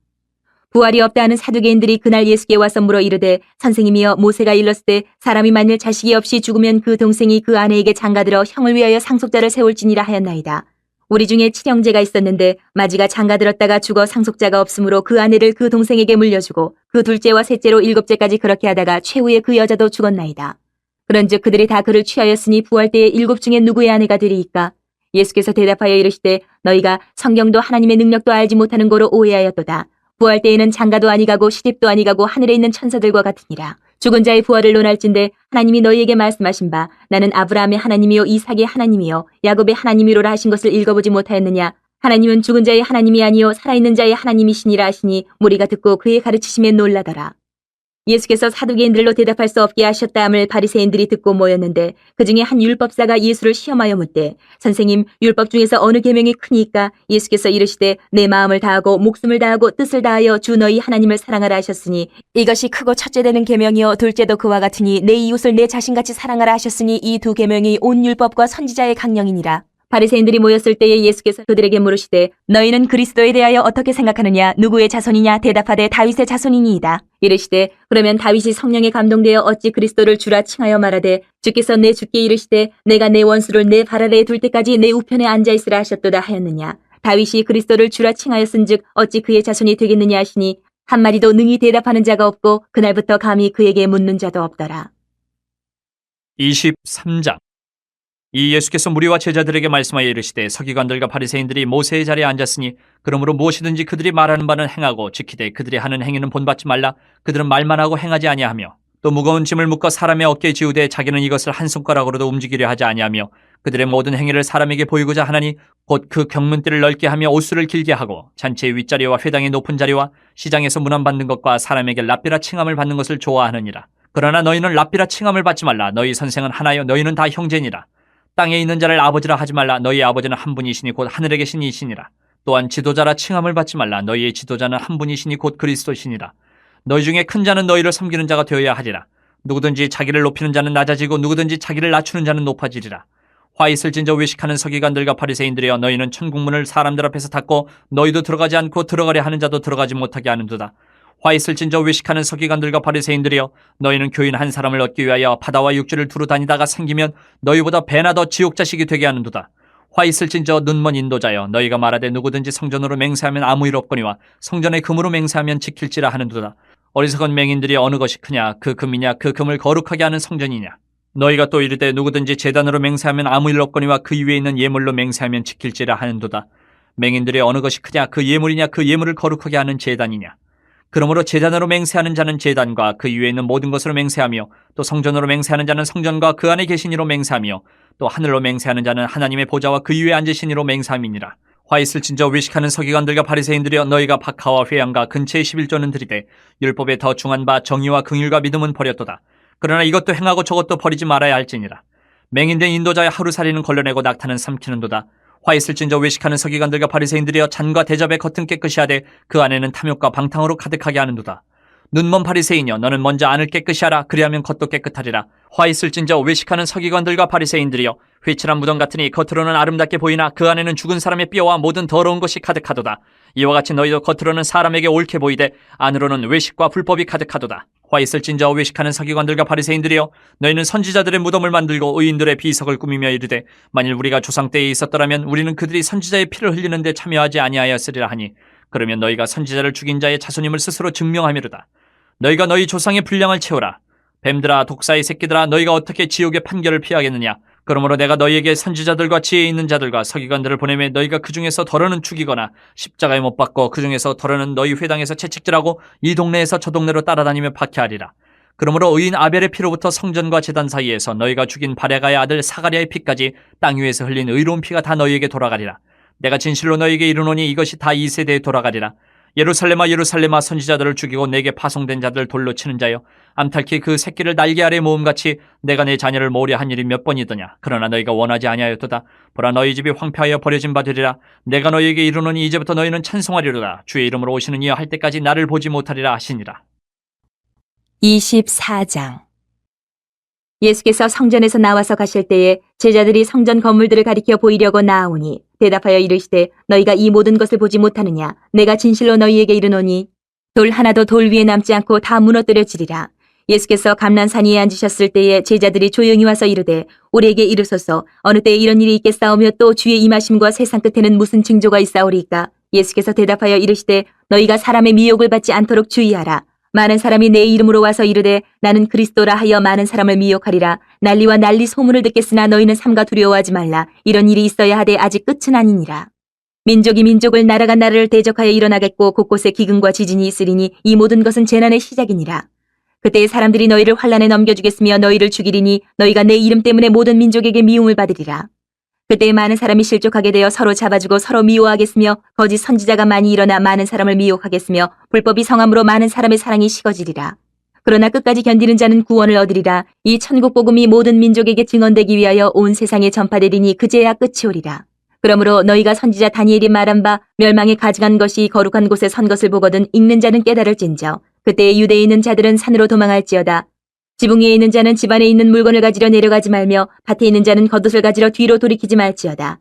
부활이 없다 하는 사두개인들이 그날 예수께 와서 물어 이르되 선생님이여 모세가 일렀을 때 사람이 만일 자식이 없이 죽으면 그 동생이 그 아내에게 장가들어 형을 위하여 상속자를 세울지니라 하였나이다. 우리 중에 칠형제가 있었는데 마지가 장가들었다가 죽어 상속자가 없으므로 그 아내를 그 동생에게 물려주고 그 둘째와 셋째로 일곱째까지 그렇게 하다가 최후에 그 여자도 죽었나이다. 그런즉 그들이 다 그를 취하였으니 부활 때에 일곱 중에 누구의 아내가 되리이까? 예수께서 대답하여 이르시되 너희가 성경도 하나님의 능력도 알지 못하는 거로 오해하였도다. 부활 때에는 장가도 아니가고 시집도 아니가고 하늘에 있는 천사들과 같으니라. 죽은 자의 부활을 논할진대 하나님이 너희에게 말씀하신 바 나는 아브라함의 하나님이요 이삭의 하나님이요 야곱의 하나님이로라 하신 것을 읽어보지 못하였느냐? 하나님은 죽은 자의 하나님이 아니요 살아있는 자의 하나님이시니라 하시니 무리가 듣고 그의 가르치심에 놀라더라. 예수께서 사두개인들로 대답할 수 없게 하셨다함을 바리새인들이 듣고 모였는데 그중에 한 율법사가 예수를 시험하여 묻되 선생님 율법 중에서 어느 계명이 크니까? 예수께서 이르시되 내 마음을 다하고 목숨을 다하고 뜻을 다하여 주 너희 하나님을 사랑하라 하셨으니 이것이 크고 첫째 되는 계명이요 둘째도 그와 같으니 내 이웃을 내 자신같이 사랑하라 하셨으니 이 두 계명이 온 율법과 선지자의 강령이니라. 바리새인들이 모였을 때에 예수께서 그들에게 물으시되 너희는 그리스도에 대하여 어떻게 생각하느냐? 누구의 자손이냐? 대답하되 다윗의 자손이니이다. 이르시되 그러면 다윗이 성령에 감동되어 어찌 그리스도를 주라 칭하여 말하되 주께서 내 주께 이르시되 내가 내 원수를 내 발 아래에 둘 때까지 내 우편에 앉아있으라 하셨도다 하였느냐? 다윗이 그리스도를 주라 칭하였은즉 어찌 그의 자손이 되겠느냐 하시니 한마디도 능히 대답하는 자가 없고 그날부터 감히 그에게 묻는 자도 없더라. 23장. 이 예수께서 무리와 제자들에게 말씀하여 이르시되 서기관들과 바리새인들이 모세의 자리에 앉았으니 그러므로 무엇이든지 그들이 말하는 바는 행하고 지키되 그들이 하는 행위는 본받지 말라. 그들은 말만 하고 행하지 아니하며 또 무거운 짐을 묶어 사람의 어깨에 지우되 자기는 이것을 한 손가락으로도 움직이려 하지 아니하며 그들의 모든 행위를 사람에게 보이고자 하나니 곧 그 경문띠를 넓게 하며 옷수를 길게 하고 잔치의 윗자리와 회당의 높은 자리와 시장에서 문안받는 것과 사람에게 랍비라 칭함을 받는 것을 좋아하느니라. 그러나 너희는 랍비라 칭함을 받지 말라. 너희 선생은 하나요 너희는 다 형제니라. 땅에 있는 자를 아버지라 하지 말라. 너희 아버지는 한 분이시니 곧 하늘에 계신 이시니라. 또한 지도자라 칭함을 받지 말라. 너희의 지도자는 한 분이시니 곧 그리스도시니라. 너희 중에 큰 자는 너희를 섬기는 자가 되어야 하리라. 누구든지 자기를 높이는 자는 낮아지고 누구든지 자기를 낮추는 자는 높아지리라. 화 있을 진저 외식하는 서기관들과 바리새인들이여 너희는 천국문을 사람들 앞에서 닫고 너희도 들어가지 않고 들어가려 하는 자도 들어가지 못하게 하는도다. 화 있을진저 외식하는 서기관들과 바리새인들이여 너희는 교인 한 사람을 얻기 위하여 바다와 육지를 두루 다니다가 생기면 너희보다 배나 더 지옥 자식이 되게 하는도다. 화 있을진저 눈먼 인도자여 너희가 말하되 누구든지 성전으로 맹세하면 아무 일 없거니와 성전의 금으로 맹세하면 지킬지라 하는도다. 어리석은 맹인들이 어느 것이 크냐? 그 금이냐? 그 금을 거룩하게 하는 성전이냐? 너희가 또 이르되 누구든지 제단으로 맹세하면 아무 일 없거니와 그 위에 있는 예물로 맹세하면 지킬지라 하는도다. 맹인들의 어느 것이 크냐 그 예물이냐 그 예물을 거룩하게 하는 제단이냐. 그러므로 제단으로 맹세하는 자는 제단과 그 위에 있는 모든 것으로 맹세하며 또 성전으로 맹세하는 자는 성전과 그 안에 계신 이로 맹세하며 또 하늘로 맹세하는 자는 하나님의 보좌와 그 위에 앉으신 이로 맹세함이니라. 화 있을진저 외식하는 서기관들과 바리새인들이여 너희가 박하와 회양과 근처의 11조는 들이되 율법에 더 중한 바 정의와 긍휼과 믿음은 버렸도다. 그러나 이것도 행하고 저것도 버리지 말아야 할지니라. 맹인된 인도자의 하루살이는 걸러내고 낙타는 삼키는도다. 화 있을진저 외식하는 서기관들과 바리새인들이여 잔과 대접의 겉은 깨끗이 하되 그 안에는 탐욕과 방탕으로 가득하게 하는도다. 눈먼 바리새인이여 너는 먼저 안을 깨끗이 하라. 그리하면 겉도 깨끗하리라. 화 있을진저 외식하는 서기관들과 바리새인들이여 회칠한 무덤 같으니 겉으로는 아름답게 보이나 그 안에는 죽은 사람의 뼈와 모든 더러운 것이 가득하도다. 이와 같이 너희도 겉으로는 사람에게 옳게 보이되 안으로는 외식과 불법이 가득하도다. 화 있을진저 외식하는 서기관들과 바리새인들이여 너희는 선지자들의 무덤을 만들고 의인들의 비석을 꾸미며 이르되 만일 우리가 조상 때에 있었더라면 우리는 그들이 선지자의 피를 흘리는 데 참여하지 아니하였으리라 하니 그러면 너희가 선지자를 죽인 자의 자손임을 스스로 증명하미로다. 너희가 너희 조상의 분량을 채우라. 뱀들아 독사의 새끼들아 너희가 어떻게 지옥의 판결을 피하겠느냐. 그러므로 내가 너희에게 선지자들과 지혜 있는 자들과 서기관들을 보내매 너희가 그 중에서 덜어는 죽이거나 십자가에 못 박고 그 중에서 덜어는 너희 회당에서 채찍질하고 이 동네에서 저 동네로 따라다니며 박해하리라. 그러므로 의인 아벨의 피로부터 성전과 제단 사이에서 너희가 죽인 바레가의 아들 사가랴의 피까지 땅 위에서 흘린 의로운 피가 다 너희에게 돌아가리라. 내가 진실로 너희에게 이르노니 이것이 다 이 세대에 돌아가리라. 예루살렘아 예루살렘아 선지자들을 죽이고 내게 파송된 자들을 돌로 치는 자여 암탉히 그 새끼를 날개 아래 모음같이 내가 내 자녀를 모으려 한 일이 몇 번이더냐. 그러나 너희가 원하지 아니하였도다. 보라 너희 집이 황폐하여 버려진 바 되리라. 내가 너희에게 이르노니 이제부터 너희는 찬송하리로다. 주의 이름으로 오시는 이여 할 때까지 나를 보지 못하리라 하시니라. 24장. 예수께서 성전에서 나와서 가실 때에 제자들이 성전 건물들을 가리켜 보이려고 나아오니 대답하여 이르시되 너희가 이 모든 것을 보지 못하느냐. 내가 진실로 너희에게 이르노니 돌 하나도 돌 위에 남지 않고 다 무너뜨려지리라. 예수께서 감난산 위에 앉으셨을 때에 제자들이 조용히 와서 이르되 우리에게 이르소서 어느 때에 이런 일이 있겠사오며 또 주의 임하심과 세상 끝에는 무슨 징조가 있사오리이까. 예수께서 대답하여 이르시되 너희가 사람의 미혹을 받지 않도록 주의하라. 많은 사람이 내 이름으로 와서 이르되 나는 그리스도라 하여 많은 사람을 미혹하리라. 난리와 난리 소문을 듣겠으나 너희는 삼가 두려워하지 말라. 이런 일이 있어야 하되 아직 끝은 아니니라. 민족이 민족을 나라가 나라를 대적하여 일어나겠고 곳곳에 기근과 지진이 있으리니 이 모든 것은 재난의 시작이니라. 그때 사람들이 너희를 환란에 넘겨주겠으며 너희를 죽이리니 너희가 내 이름 때문에 모든 민족에게 미움을 받으리라. 그때 많은 사람이 실족하게 되어 서로 잡아주고 서로 미워하겠으며 거짓 선지자가 많이 일어나 많은 사람을 미혹하겠으며 불법이 성함으로 많은 사람의 사랑이 식어지리라. 그러나 끝까지 견디는 자는 구원을 얻으리라. 이 천국 복음이 모든 민족에게 증언되기 위하여 온 세상에 전파되리니 그제야 끝이 오리라. 그러므로 너희가 선지자 다니엘이 말한 바 멸망에 가증한 것이 거룩한 곳에 선 것을 보거든 읽는 자는 깨달을진저. 그때 유대에 있는 자들은 산으로 도망할지어다. 지붕 위에 있는 자는 집 안에 있는 물건을 가지러 내려가지 말며 밭에 있는 자는 겉옷을 가지러 뒤로 돌이키지 말지어다.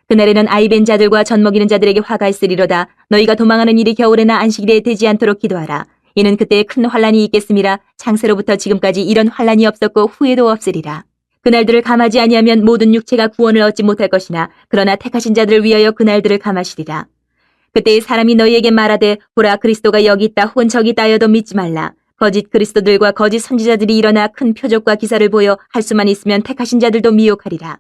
그날에는 아이 벤 자들과 젖 먹이는 자들에게 화가 있으리로다. 너희가 도망하는 일이 겨울에나 안식일에 되지 않도록 기도하라. 이는 그때에 큰 환란이 있겠음이라. 창세로부터 지금까지 이런 환란이 없었고 후에도 없으리라. 그날들을 감하지 아니하면 모든 육체가 구원을 얻지 못할 것이나 그러나 택하신 자들을 위하여 그날들을 감하시리라. 그때 사람이 너희에게 말하되 보라 그리스도가 여기 있다 혹은 저기 있다 하여도 믿지 말라. 거짓 그리스도들과 거짓 선지자들이 일어나 큰 표적과 기사를 보여 할 수만 있으면 택하신 자들도 미혹하리라.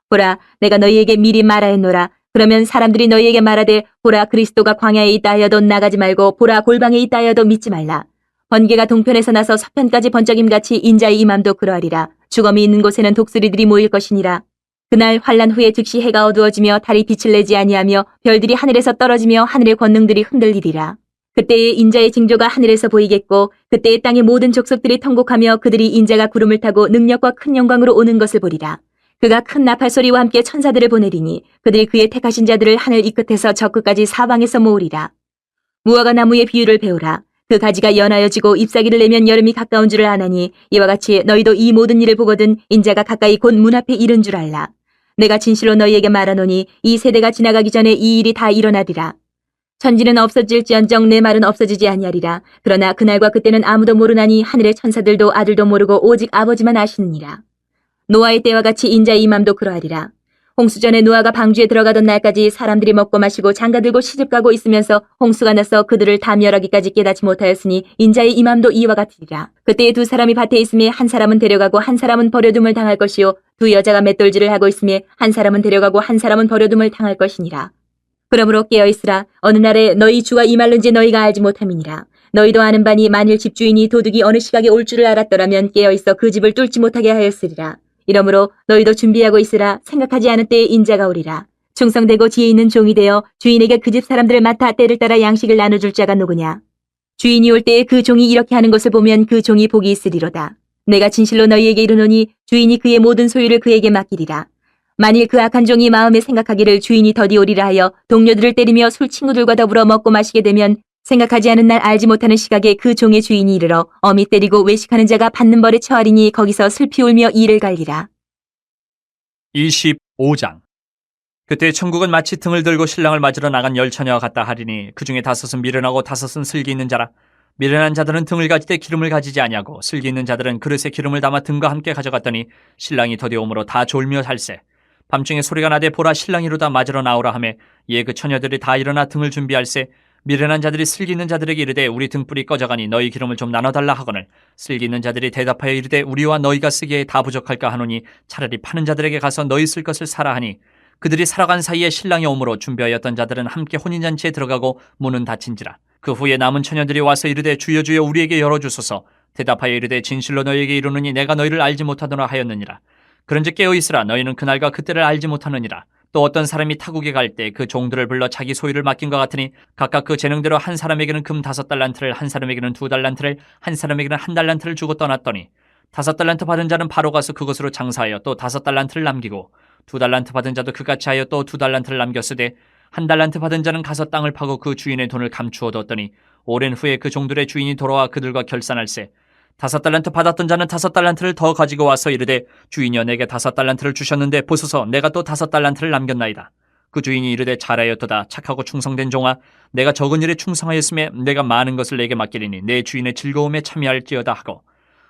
보라 내가 너희에게 미리 말하였노라. 그러면 사람들이 너희에게 말하되 보라 그리스도가 광야에 있다 하여도 나가지 말고 보라 골방에 있다 하여도 믿지 말라. 번개가 동편에서 나서 서편까지 번쩍임같이 인자의 임함도 그러하리라. 주검이 있는 곳에는 독수리들이 모일 것이니라. 그날 환란 후에 즉시 해가 어두워지며 달이 빛을 내지 아니하며 별들이 하늘에서 떨어지며 하늘의 권능들이 흔들리리라. 그때에 인자의 징조가 하늘에서 보이겠고 그때에 땅의 모든 족속들이 통곡하며 그들이 인자가 구름을 타고 능력과 큰 영광으로 오는 것을 보리라. 그가 큰 나팔 소리와 함께 천사들을 보내리니 그들이 그의 택하신 자들을 하늘 이 끝에서 저 끝까지 사방에서 모으리라. 무화과 나무의 비유를 배우라. 그 가지가 연하여지고 잎사귀를 내면 여름이 가까운 줄을 아나니 이와 같이 너희도 이 모든 일을 보거든 인자가 가까이 곧 문 앞에 이른 줄 알라. 내가 진실로 너희에게 말하노니 이 세대가 지나가기 전에 이 일이 다 일어나리라. 천지는 없어질지언정 내 말은 없어지지 아니하리라. 그러나 그날과 그때는 아무도 모르나니 하늘의 천사들도 아들도 모르고 오직 아버지만 아시느니라. 노아의 때와 같이 인자의 임함도 그러하리라. 홍수전에 노아가 방주에 들어가던 날까지 사람들이 먹고 마시고 장가들고 시집가고 있으면서 홍수가 나서 그들을 다 멸하기까지 깨닫지 못하였으니 인자의 임함도 이와 같으리라. 그때에 두 사람이 밭에 있음에 한 사람은 데려가고 한 사람은 버려둠을 당할 것이요 두 여자가 맷돌질을 하고 있음에 한 사람은 데려가고 한 사람은 버려둠을 당할 것이니라. 그러므로 깨어있으라. 어느 날에 너희 주가 임할는지 너희가 알지 못함이니라. 너희도 아는 바니 만일 집주인이 도둑이 어느 시각에 올 줄을 알았더라면 깨어있어 그 집을 뚫지 못하게 하였으리라. 이러므로 너희도 준비하고 있으라. 생각하지 않은 때에 인자가 오리라. 충성되고 지혜 있는 종이 되어 주인에게 그 집 사람들을 맡아 때를 따라 양식을 나눠줄 자가 누구냐. 주인이 올 때에 그 종이 이렇게 하는 것을 보면 그 종이 복이 있으리로다. 내가 진실로 너희에게 이르노니 주인이 그의 모든 소유를 그에게 맡기리라. 만일 그 악한 종이 마음에 생각하기를 주인이 더디 오리라 하여 동료들을 때리며 술 친구들과 더불어 먹고 마시게 되면 생각하지 않은 날 알지 못하는 시각에 그 종의 주인이 이르러 엄히 때리고 외식하는 자가 받는 벌에 처하리니 거기서 슬피 울며 이를 갈리라. 25장. 그때 천국은 마치 등을 들고 신랑을 맞으러 나간 열처녀와 같다 하리니 그 중에 5은 미련하고 5은 슬기 있는 자라. 미련한 자들은 등을 가지되 기름을 가지지 아니하고 슬기 있는 자들은 그릇에 기름을 담아 등과 함께 가져갔더니 신랑이 더디 오므로 다 졸며 살세. 밤중에 소리가 나되 보라 신랑이 이루다 맞으러 나오라 하매 이에 그 처녀들이 다 일어나 등을 준비할세. 미련한 자들이 슬기 있는 자들에게 이르되 우리 등불이 꺼져가니 너희 기름을 좀 나눠달라 하거늘 슬기 있는 자들이 대답하여 이르되 우리와 너희가 쓰기에 다 부족할까 하노니 차라리 파는 자들에게 가서 너희 쓸 것을 사라 하니 그들이 살아간 사이에 신랑이 오므로 준비하였던 자들은 함께 혼인잔치에 들어가고 문은 닫힌지라. 그 후에 남은 처녀들이 와서 이르되 주여 주여 우리에게 열어주소서. 대답하여 이르되 진실로 너희에게 이르노니 내가 너희를 알지 못하더라 하였느니라. 그런즉 깨어있으라. 너희는 그날과 그때를 알지 못하느니라. 또 어떤 사람이 타국에 갈 때 그 종들을 불러 자기 소유를 맡긴 것 같으니 각각 그 재능대로 한 사람에게는 금 5달란트를, 한 사람에게는 2달란트를, 한 사람에게는 1달란트를 주고 떠났더니 5달란트 받은 자는 바로 가서 그것으로 장사하여 또 5달란트를 남기고 2달란트 받은 자도 그같이 하여 또 2달란트를 남겼으되 1달란트 받은 자는 가서 땅을 파고 그 주인의 돈을 감추어 뒀더니 오랜 후에 그 종들의 주인이 돌아와 그들과 결산할세. 5달란트 받았던 자는 5달란트를 더 가지고 와서 이르되 주인이여 내게 5달란트를 주셨는데 보소서 내가 또 5달란트를 남겼나이다. 그 주인이 이르되 잘하였도다. 착하고 충성된 종아, 내가 적은 일에 충성하였음에 내가 많은 것을 내게 맡기리니 내 주인의 즐거움에 참여할지어다 하고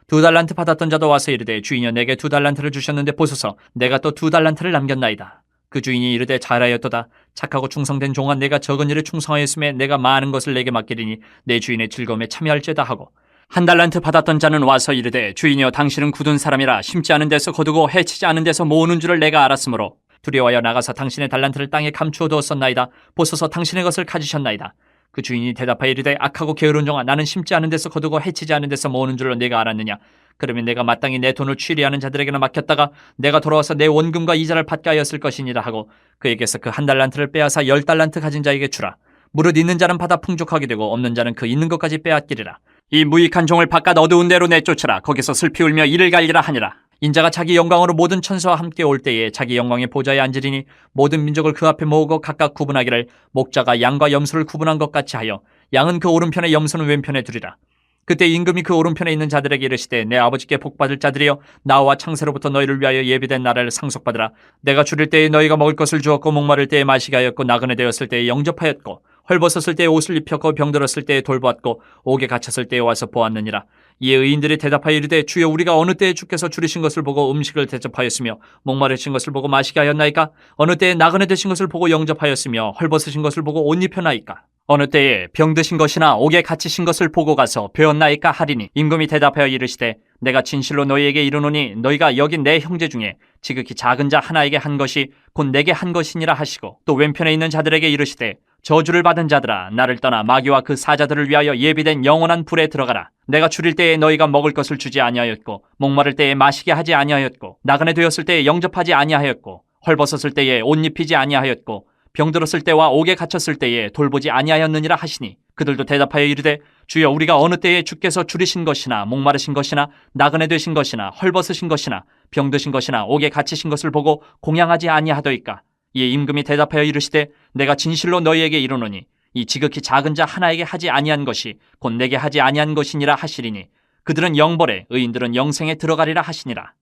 2달란트 받았던 자도 와서 이르되 주인이여 내게 2달란트를 주셨는데 보소서 내가 또 2달란트를 남겼나이다. 그 주인이 이르되 잘하였도다. 착하고 충성된 종아, 내가 적은 일에 충성하였음에 내가 많은 것을 내게 맡기리니 내 주인의 즐거움에 참여할지어다 하고 1달란트 받았던 자는 와서 이르되 주인이여 당신은 굳은 사람이라 심지 않은 데서 거두고 해치지 않은 데서 모으는 줄을 내가 알았으므로 두려워하여 나가서 당신의 달란트를 땅에 감추어 두었었나이다. 보소서 당신의 것을 가지셨나이다. 그 주인이 대답하여 이르되 악하고 게으른 종아, 나는 심지 않은 데서 거두고 해치지 않은 데서 모으는 줄로 내가 알았느냐. 그러면 내가 마땅히 내 돈을 취리하는 자들에게나 맡겼다가 내가 돌아와서 내 원금과 이자를 받게 하였을 것이니라 하고 그에게서 그 1달란트를 빼앗아 10달란트 가진 자에게 주라. 무릇 있는 자는 받아 풍족하게 되고 없는 자는 그 있는 것까지 빼앗기리라. 이 무익한 종을 바깥 어두운 데로 내쫓으라. 거기서 슬피 울며 이를 갈리라 하니라. 인자가 자기 영광으로 모든 천사와 함께 올 때에 자기 영광의 보좌에 앉으리니 모든 민족을 그 앞에 모으고 각각 구분하기를 목자가 양과 염소를 구분한 것 같이 하여 양은 그 오른편에 염소는 왼편에 두리라. 그때 임금이 그 오른편에 있는 자들에게 이르시되 내 아버지께 복받을 자들이여 나와 창세로부터 너희를 위하여 예비된 나라를 상속받으라. 내가 줄일 때에 너희가 먹을 것을 주었고 목마를 때에 마시게 하였고 나그네 되었을 때에 영접하였고 헐벗었을 때에 옷을 입혔고 병들었을 때에 돌보았고 옥에 갇혔을 때에 와서 보았느니라. 이에 의인들이 대답하여 이르되 주여 우리가 어느 때에 주께서 줄이신 것을 보고 음식을 대접하였으며 목마르신 것을 보고 마시게 하였나이까? 어느 때에 나그네 되신 것을 보고 영접하였으며 헐벗으신 것을 보고 옷 입혔나이까? 어느 때에 병드신 것이나 옥에 갇히신 것을 보고 가서 배웠나이까 하리니 임금이 대답하여 이르시되 내가 진실로 너희에게 이르노니 너희가 여기 내 형제 중에 지극히 작은 자 하나에게 한 것이 곧 내게 한 것이니라 하시고 또 왼편에 있는 자들에게 이르시되 저주를 받은 자들아 나를 떠나 마귀와 그 사자들을 위하여 예비된 영원한 불에 들어가라. 내가 줄일 때에 너희가 먹을 것을 주지 아니하였고 목마를 때에 마시게 하지 아니하였고 나그네 되었을 때에 영접하지 아니하였고 헐벗었을 때에 옷 입히지 아니하였고 병들었을 때와 옥에 갇혔을 때에 돌보지 아니하였느니라 하시니 그들도 대답하여 이르되 주여 우리가 어느 때에 주께서 줄이신 것이나 목마르신 것이나 나그네 되신 것이나 헐벗으신 것이나 병드신 것이나 옥에 갇히신 것을 보고 공양하지 아니하더이까. 이에 임금이 대답하여 이르시되 내가 진실로 너희에게 이르노니 이 지극히 작은 자 하나에게 하지 아니한 것이 곧 내게 하지 아니한 것이니라 하시리니 그들은 영벌에 의인들은 영생에 들어가리라 하시니라.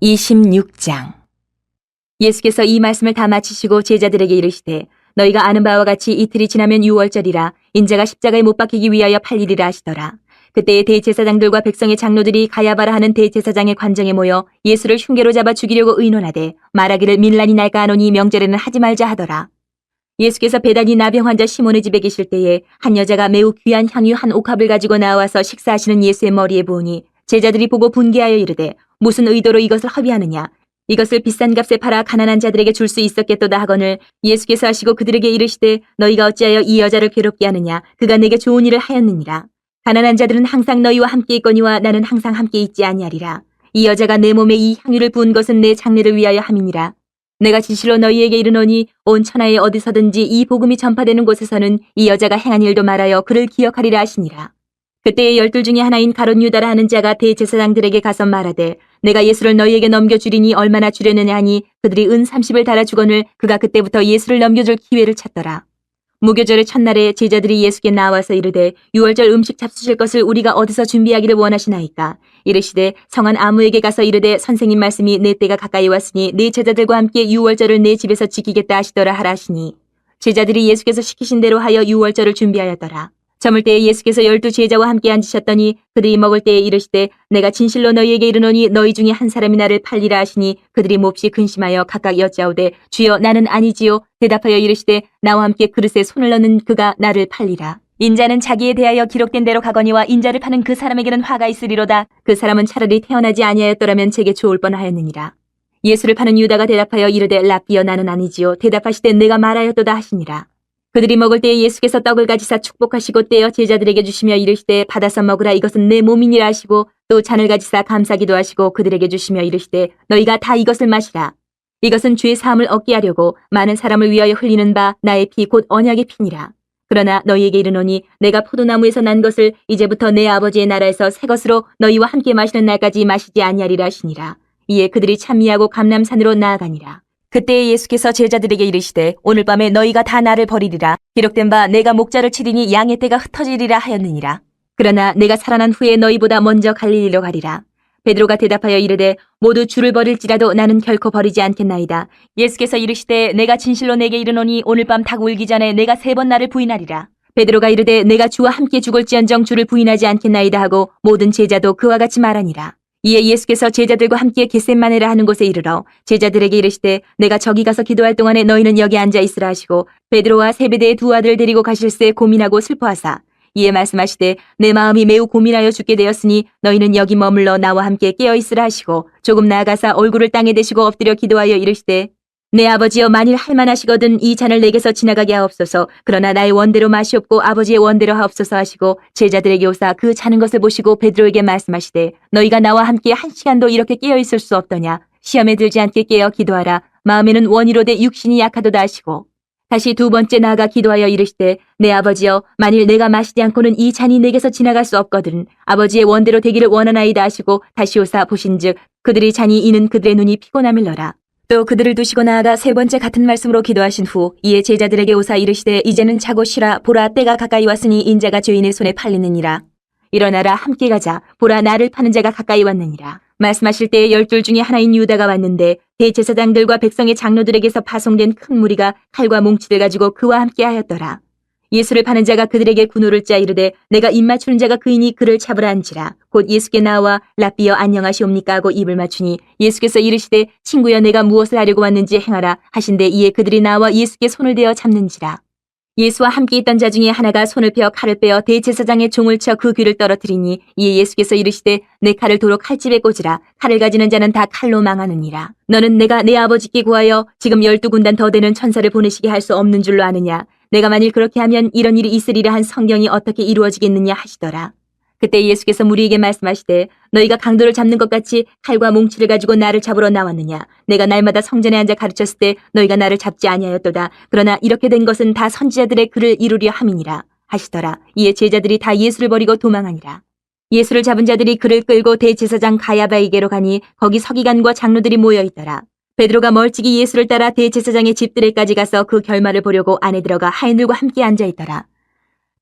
26장. 예수께서 이 말씀을 다 마치시고 제자들에게 이르시되 너희가 아는 바와 같이 이틀이 지나면 유월절이라 인자가 십자가에 못 박히기 위하여 팔리리라 하시더라. 그때의 대제사장들과 백성의 장로들이 가야바라 하는 대제사장의 관정에 모여 예수를 흉계로 잡아 죽이려고 의논하되 말하기를 밀란이 날까 하노니 명절에는 하지 말자 하더라. 예수께서 베다니 나병 환자 시몬의 집에 계실 때에 한 여자가 매우 귀한 향유 한 옥합을 가지고 나와서 식사하시는 예수의 머리에 부으니 제자들이 보고 분개하여 이르되 무슨 의도로 이것을 허비하느냐. 이것을 비싼 값에 팔아 가난한 자들에게 줄 수 있었겠도다 하거늘 예수께서 하시고 그들에게 이르시되 너희가 어찌하여 이 여자를 괴롭게 하느냐 그가 내게 좋은 일을 하였느니라. 가난한 자들은 항상 너희와 함께 있거니와 나는 항상 함께 있지 아니하리라. 이 여자가 내 몸에 이 향유를 부은 것은 내 장례를 위하여 함이니라. 내가 진실로 너희에게 이르노니 온 천하에 어디서든지 이 복음이 전파되는 곳에서는 이 여자가 행한 일도 말하여 그를 기억하리라 하시니라. 그때의 12 중에 하나인 가롯 유다라 하는 자가 대제사장들에게 가서 말하되 내가 예수를 너희에게 넘겨주리니 얼마나 주려느냐 하니 그들이 은 30을 달아주거늘 그가 그때부터 예수를 넘겨줄 기회를 찾더라. 무교절의 첫날에 제자들이 예수께 나와서 이르되 유월절 음식 잡수실 것을 우리가 어디서 준비하기를 원하시나이까. 이르시되 성한 아무에게 가서 이르되 선생님 말씀이 내 때가 가까이 왔으니 내 제자들과 함께 유월절을 내 집에서 지키겠다 하시더라 하라 하시니 제자들이 예수께서 시키신 대로 하여 유월절을 준비하였더라. 저물 때에 예수께서 12 제자와 함께 앉으셨더니 그들이 먹을 때에 이르시되 내가 진실로 너희에게 이르노니 너희 중에 한 사람이 나를 팔리라 하시니 그들이 몹시 근심하여 각각 여짜오되 주여 나는 아니지요. 대답하여 이르시되 나와 함께 그릇에 손을 넣는 그가 나를 팔리라. 인자는 자기에 대하여 기록된 대로 가거니와 인자를 파는 그 사람에게는 화가 있으리로다. 그 사람은 차라리 태어나지 아니하였더라면 제게 좋을 뻔하였느니라. 예수를 파는 유다가 대답하여 이르되 랍비여 나는 아니지요. 대답하시되 내가 말하였도다 하시니라. 그들이 먹을 때에 예수께서 떡을 가지사 축복하시고 떼어 제자들에게 주시며 이르시되 받아서 먹으라 이것은 내 몸이니라 하시고 또 잔을 가지사 감사기도 하시고 그들에게 주시며 이르시되 너희가 다 이것을 마시라. 이것은 죄 사함을 얻게 하려고 많은 사람을 위하여 흘리는 바 나의 피 곧 언약의 피니라. 그러나 너희에게 이르노니 내가 포도나무에서 난 것을 이제부터 내 아버지의 나라에서 새 것으로 너희와 함께 마시는 날까지 마시지 아니하리라 하시니라. 이에 그들이 찬미하고 감람산으로 나아가니라. 그때 예수께서 제자들에게 이르시되 오늘 밤에 너희가 다 나를 버리리라. 기록된 바 내가 목자를 치리니 양의 떼가 흩어지리라 하였느니라. 그러나 내가 살아난 후에 너희보다 먼저 갈릴리로 가리라. 베드로가 대답하여 이르되 모두 주를 버릴지라도 나는 결코 버리지 않겠나이다. 예수께서 이르시되 내가 진실로 내게 이르노니 오늘 밤 닭 울기 전에 내가 3번 나를 부인하리라. 베드로가 이르되 내가 주와 함께 죽을지언정 주를 부인하지 않겠나이다 하고 모든 제자도 그와 같이 말하니라. 이에 예수께서 제자들과 함께 겟셋마네라 하는 곳에 이르러 제자들에게 이르시되 내가 저기 가서 기도할 동안에 너희는 여기 앉아 있으라 하시고 베드로와 세베대의 2 아들을 데리고 가실새 고민하고 슬퍼하사 이에 말씀하시되 내 마음이 매우 고민하여 죽게 되었으니 너희는 여기 머물러 나와 함께 깨어 있으라 하시고 조금 나아가사 얼굴을 땅에 대시고 엎드려 기도하여 이르시되 내 아버지여 만일 할만하시거든 이 잔을 내게서 지나가게 하옵소서. 그러나 나의 원대로 마시옵고 아버지의 원대로 하옵소서 하시고 제자들에게 오사 그 자는 것을 보시고 베드로에게 말씀하시되 너희가 나와 함께 1시간도 이렇게 깨어 있을 수 없더냐. 시험에 들지 않게 깨어 기도하라. 마음에는 원이로되 육신이 약하도다 하시고 다시 2번째 나아가 기도하여 이르시되 내 아버지여 만일 내가 마시지 않고는 이 잔이 내게서 지나갈 수 없거든 아버지의 원대로 되기를 원하나이다 하시고 다시 오사 보신즉 그들이 잔이 이는 그들의 눈이 피곤함일러라. 또 그들을 두시고 나아가 3번째 같은 말씀으로 기도하신 후 이에 제자들에게 오사 이르시되 이제는 자고 쉬라. 보라 때가 가까이 왔으니 인자가 죄인의 손에 팔리느니라. 일어나라 함께 가자. 보라 나를 파는 자가 가까이 왔느니라. 말씀하실 때에 12 중에 하나인 유다가 왔는데 대제사장들과 백성의 장로들에게서 파송된 큰 무리가 칼과 몽치를 가지고 그와 함께 하였더라. 예수를 파는 자가 그들에게 군호를 짜 이르되 내가 입 맞추는 자가 그이니 그를 잡으라 한지라. 곧 예수께 나와 랍비여 안녕하시옵니까 하고 입을 맞추니 예수께서 이르시되 친구여 내가 무엇을 하려고 왔는지 행하라 하신데 이에 그들이 나와 예수께 손을 대어 잡는지라. 예수와 함께 있던 자 중에 하나가 손을 펴 칼을 빼어 대제사장의 종을 쳐 그 귀를 떨어뜨리니 이에 예수께서 이르시되 내 칼을 도로 칼집에 꽂으라. 칼을 가지는 자는 다 칼로 망하느니라. 너는 내가 내 아버지께 구하여 지금 12군단 더 되는 천사를 보내시게 할 수 없는 줄로 아느냐. 내가 만일 그렇게 하면 이런 일이 있으리라 한 성경이 어떻게 이루어지겠느냐 하시더라. 그때 예수께서 무리에게 말씀하시되 너희가 강도를 잡는 것 같이 칼과 몽치를 가지고 나를 잡으러 나왔느냐. 내가 날마다 성전에 앉아 가르쳤을 때 너희가 나를 잡지 아니하였도다. 그러나 이렇게 된 것은 다 선지자들의 글을 이루려 함이니라 하시더라. 이에 제자들이 다 예수를 버리고 도망하니라. 예수를 잡은 자들이 그를 끌고 대제사장 가야바에게로 가니 거기 서기관과 장로들이 모여 있더라. 베드로가 멀찍이 예수를 따라 대제사장의 집들에까지 가서 그 결말을 보려고 안에 들어가 하인들과 함께 앉아 있더라.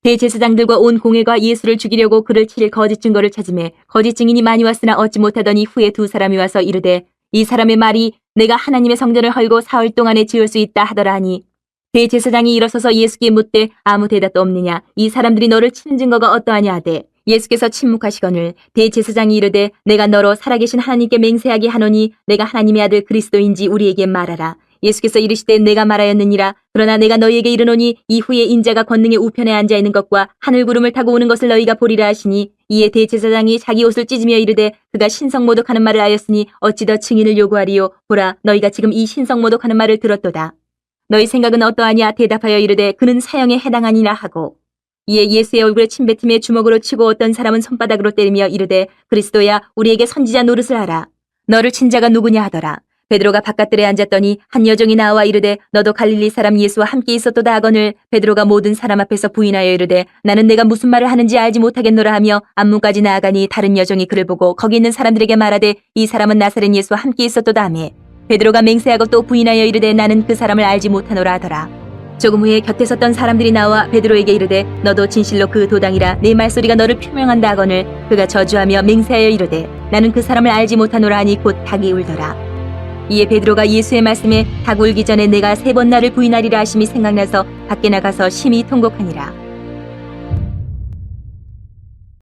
대제사장들과 온 공회가 예수를 죽이려고 그를 칠 거짓 증거를 찾으매 거짓 증인이 많이 왔으나 얻지 못하더니 후에 2 사람이 와서 이르되 이 사람의 말이 내가 하나님의 성전을 헐고 사흘 동안에 지을 수 있다 하더라 하니 대제사장이 일어서서 예수께 묻되 아무 대답도 없느냐. 이 사람들이 너를 치는 증거가 어떠하냐 하되 예수께서 침묵하시거늘 대제사장이 이르되 내가 너로 살아계신 하나님께 맹세하게 하노니 내가 하나님의 아들 그리스도인지 우리에게 말하라. 예수께서 이르시되 내가 말하였느니라. 그러나 내가 너희에게 이르노니 이후에 인자가 권능의 우편에 앉아있는 것과 하늘 구름을 타고 오는 것을 너희가 보리라 하시니 이에 대제사장이 자기 옷을 찢으며 이르되 그가 신성모독하는 말을 하였으니 어찌 더 증인을 요구하리요. 보라, 너희가 지금 이 신성모독하는 말을 들었도다. 너희 생각은 어떠하냐? 대답하여 이르되 그는 사형에 해당하니라 하고. 이에 예수의 얼굴에 침뱉음에 주먹으로 치고 어떤 사람은 손바닥으로 때리며 이르되 그리스도야, 우리에게 선지자 노릇을 하라. 너를 친 자가 누구냐 하더라. 베드로가 바깥들에 앉았더니 한 여종이 나와 이르되 너도 갈릴리 사람 예수와 함께 있었도다 하거늘 베드로가 모든 사람 앞에서 부인하여 이르되 나는 내가 무슨 말을 하는지 알지 못하겠노라 하며 앞문까지 나아가니 다른 여종이 그를 보고 거기 있는 사람들에게 말하되 이 사람은 나사렛 예수와 함께 있었도다 하며 베드로가 맹세하고 또 부인하여 이르되 나는 그 사람을 알지 못하노라 하더라. 조금 후에 곁에 섰던 사람들이 나와 베드로에게 이르되 너도 진실로 그 도당이라 내 말소리가 너를 표명한다 하거늘 그가 저주하며 맹세하여 이르되 나는 그 사람을 알지 못하노라 하니 곧 닭이 울더라. 이에 베드로가 예수의 말씀에 닭 울기 전에 내가 3번 나를 부인하리라 하심이 생각나서 밖에 나가서 심히 통곡하니라.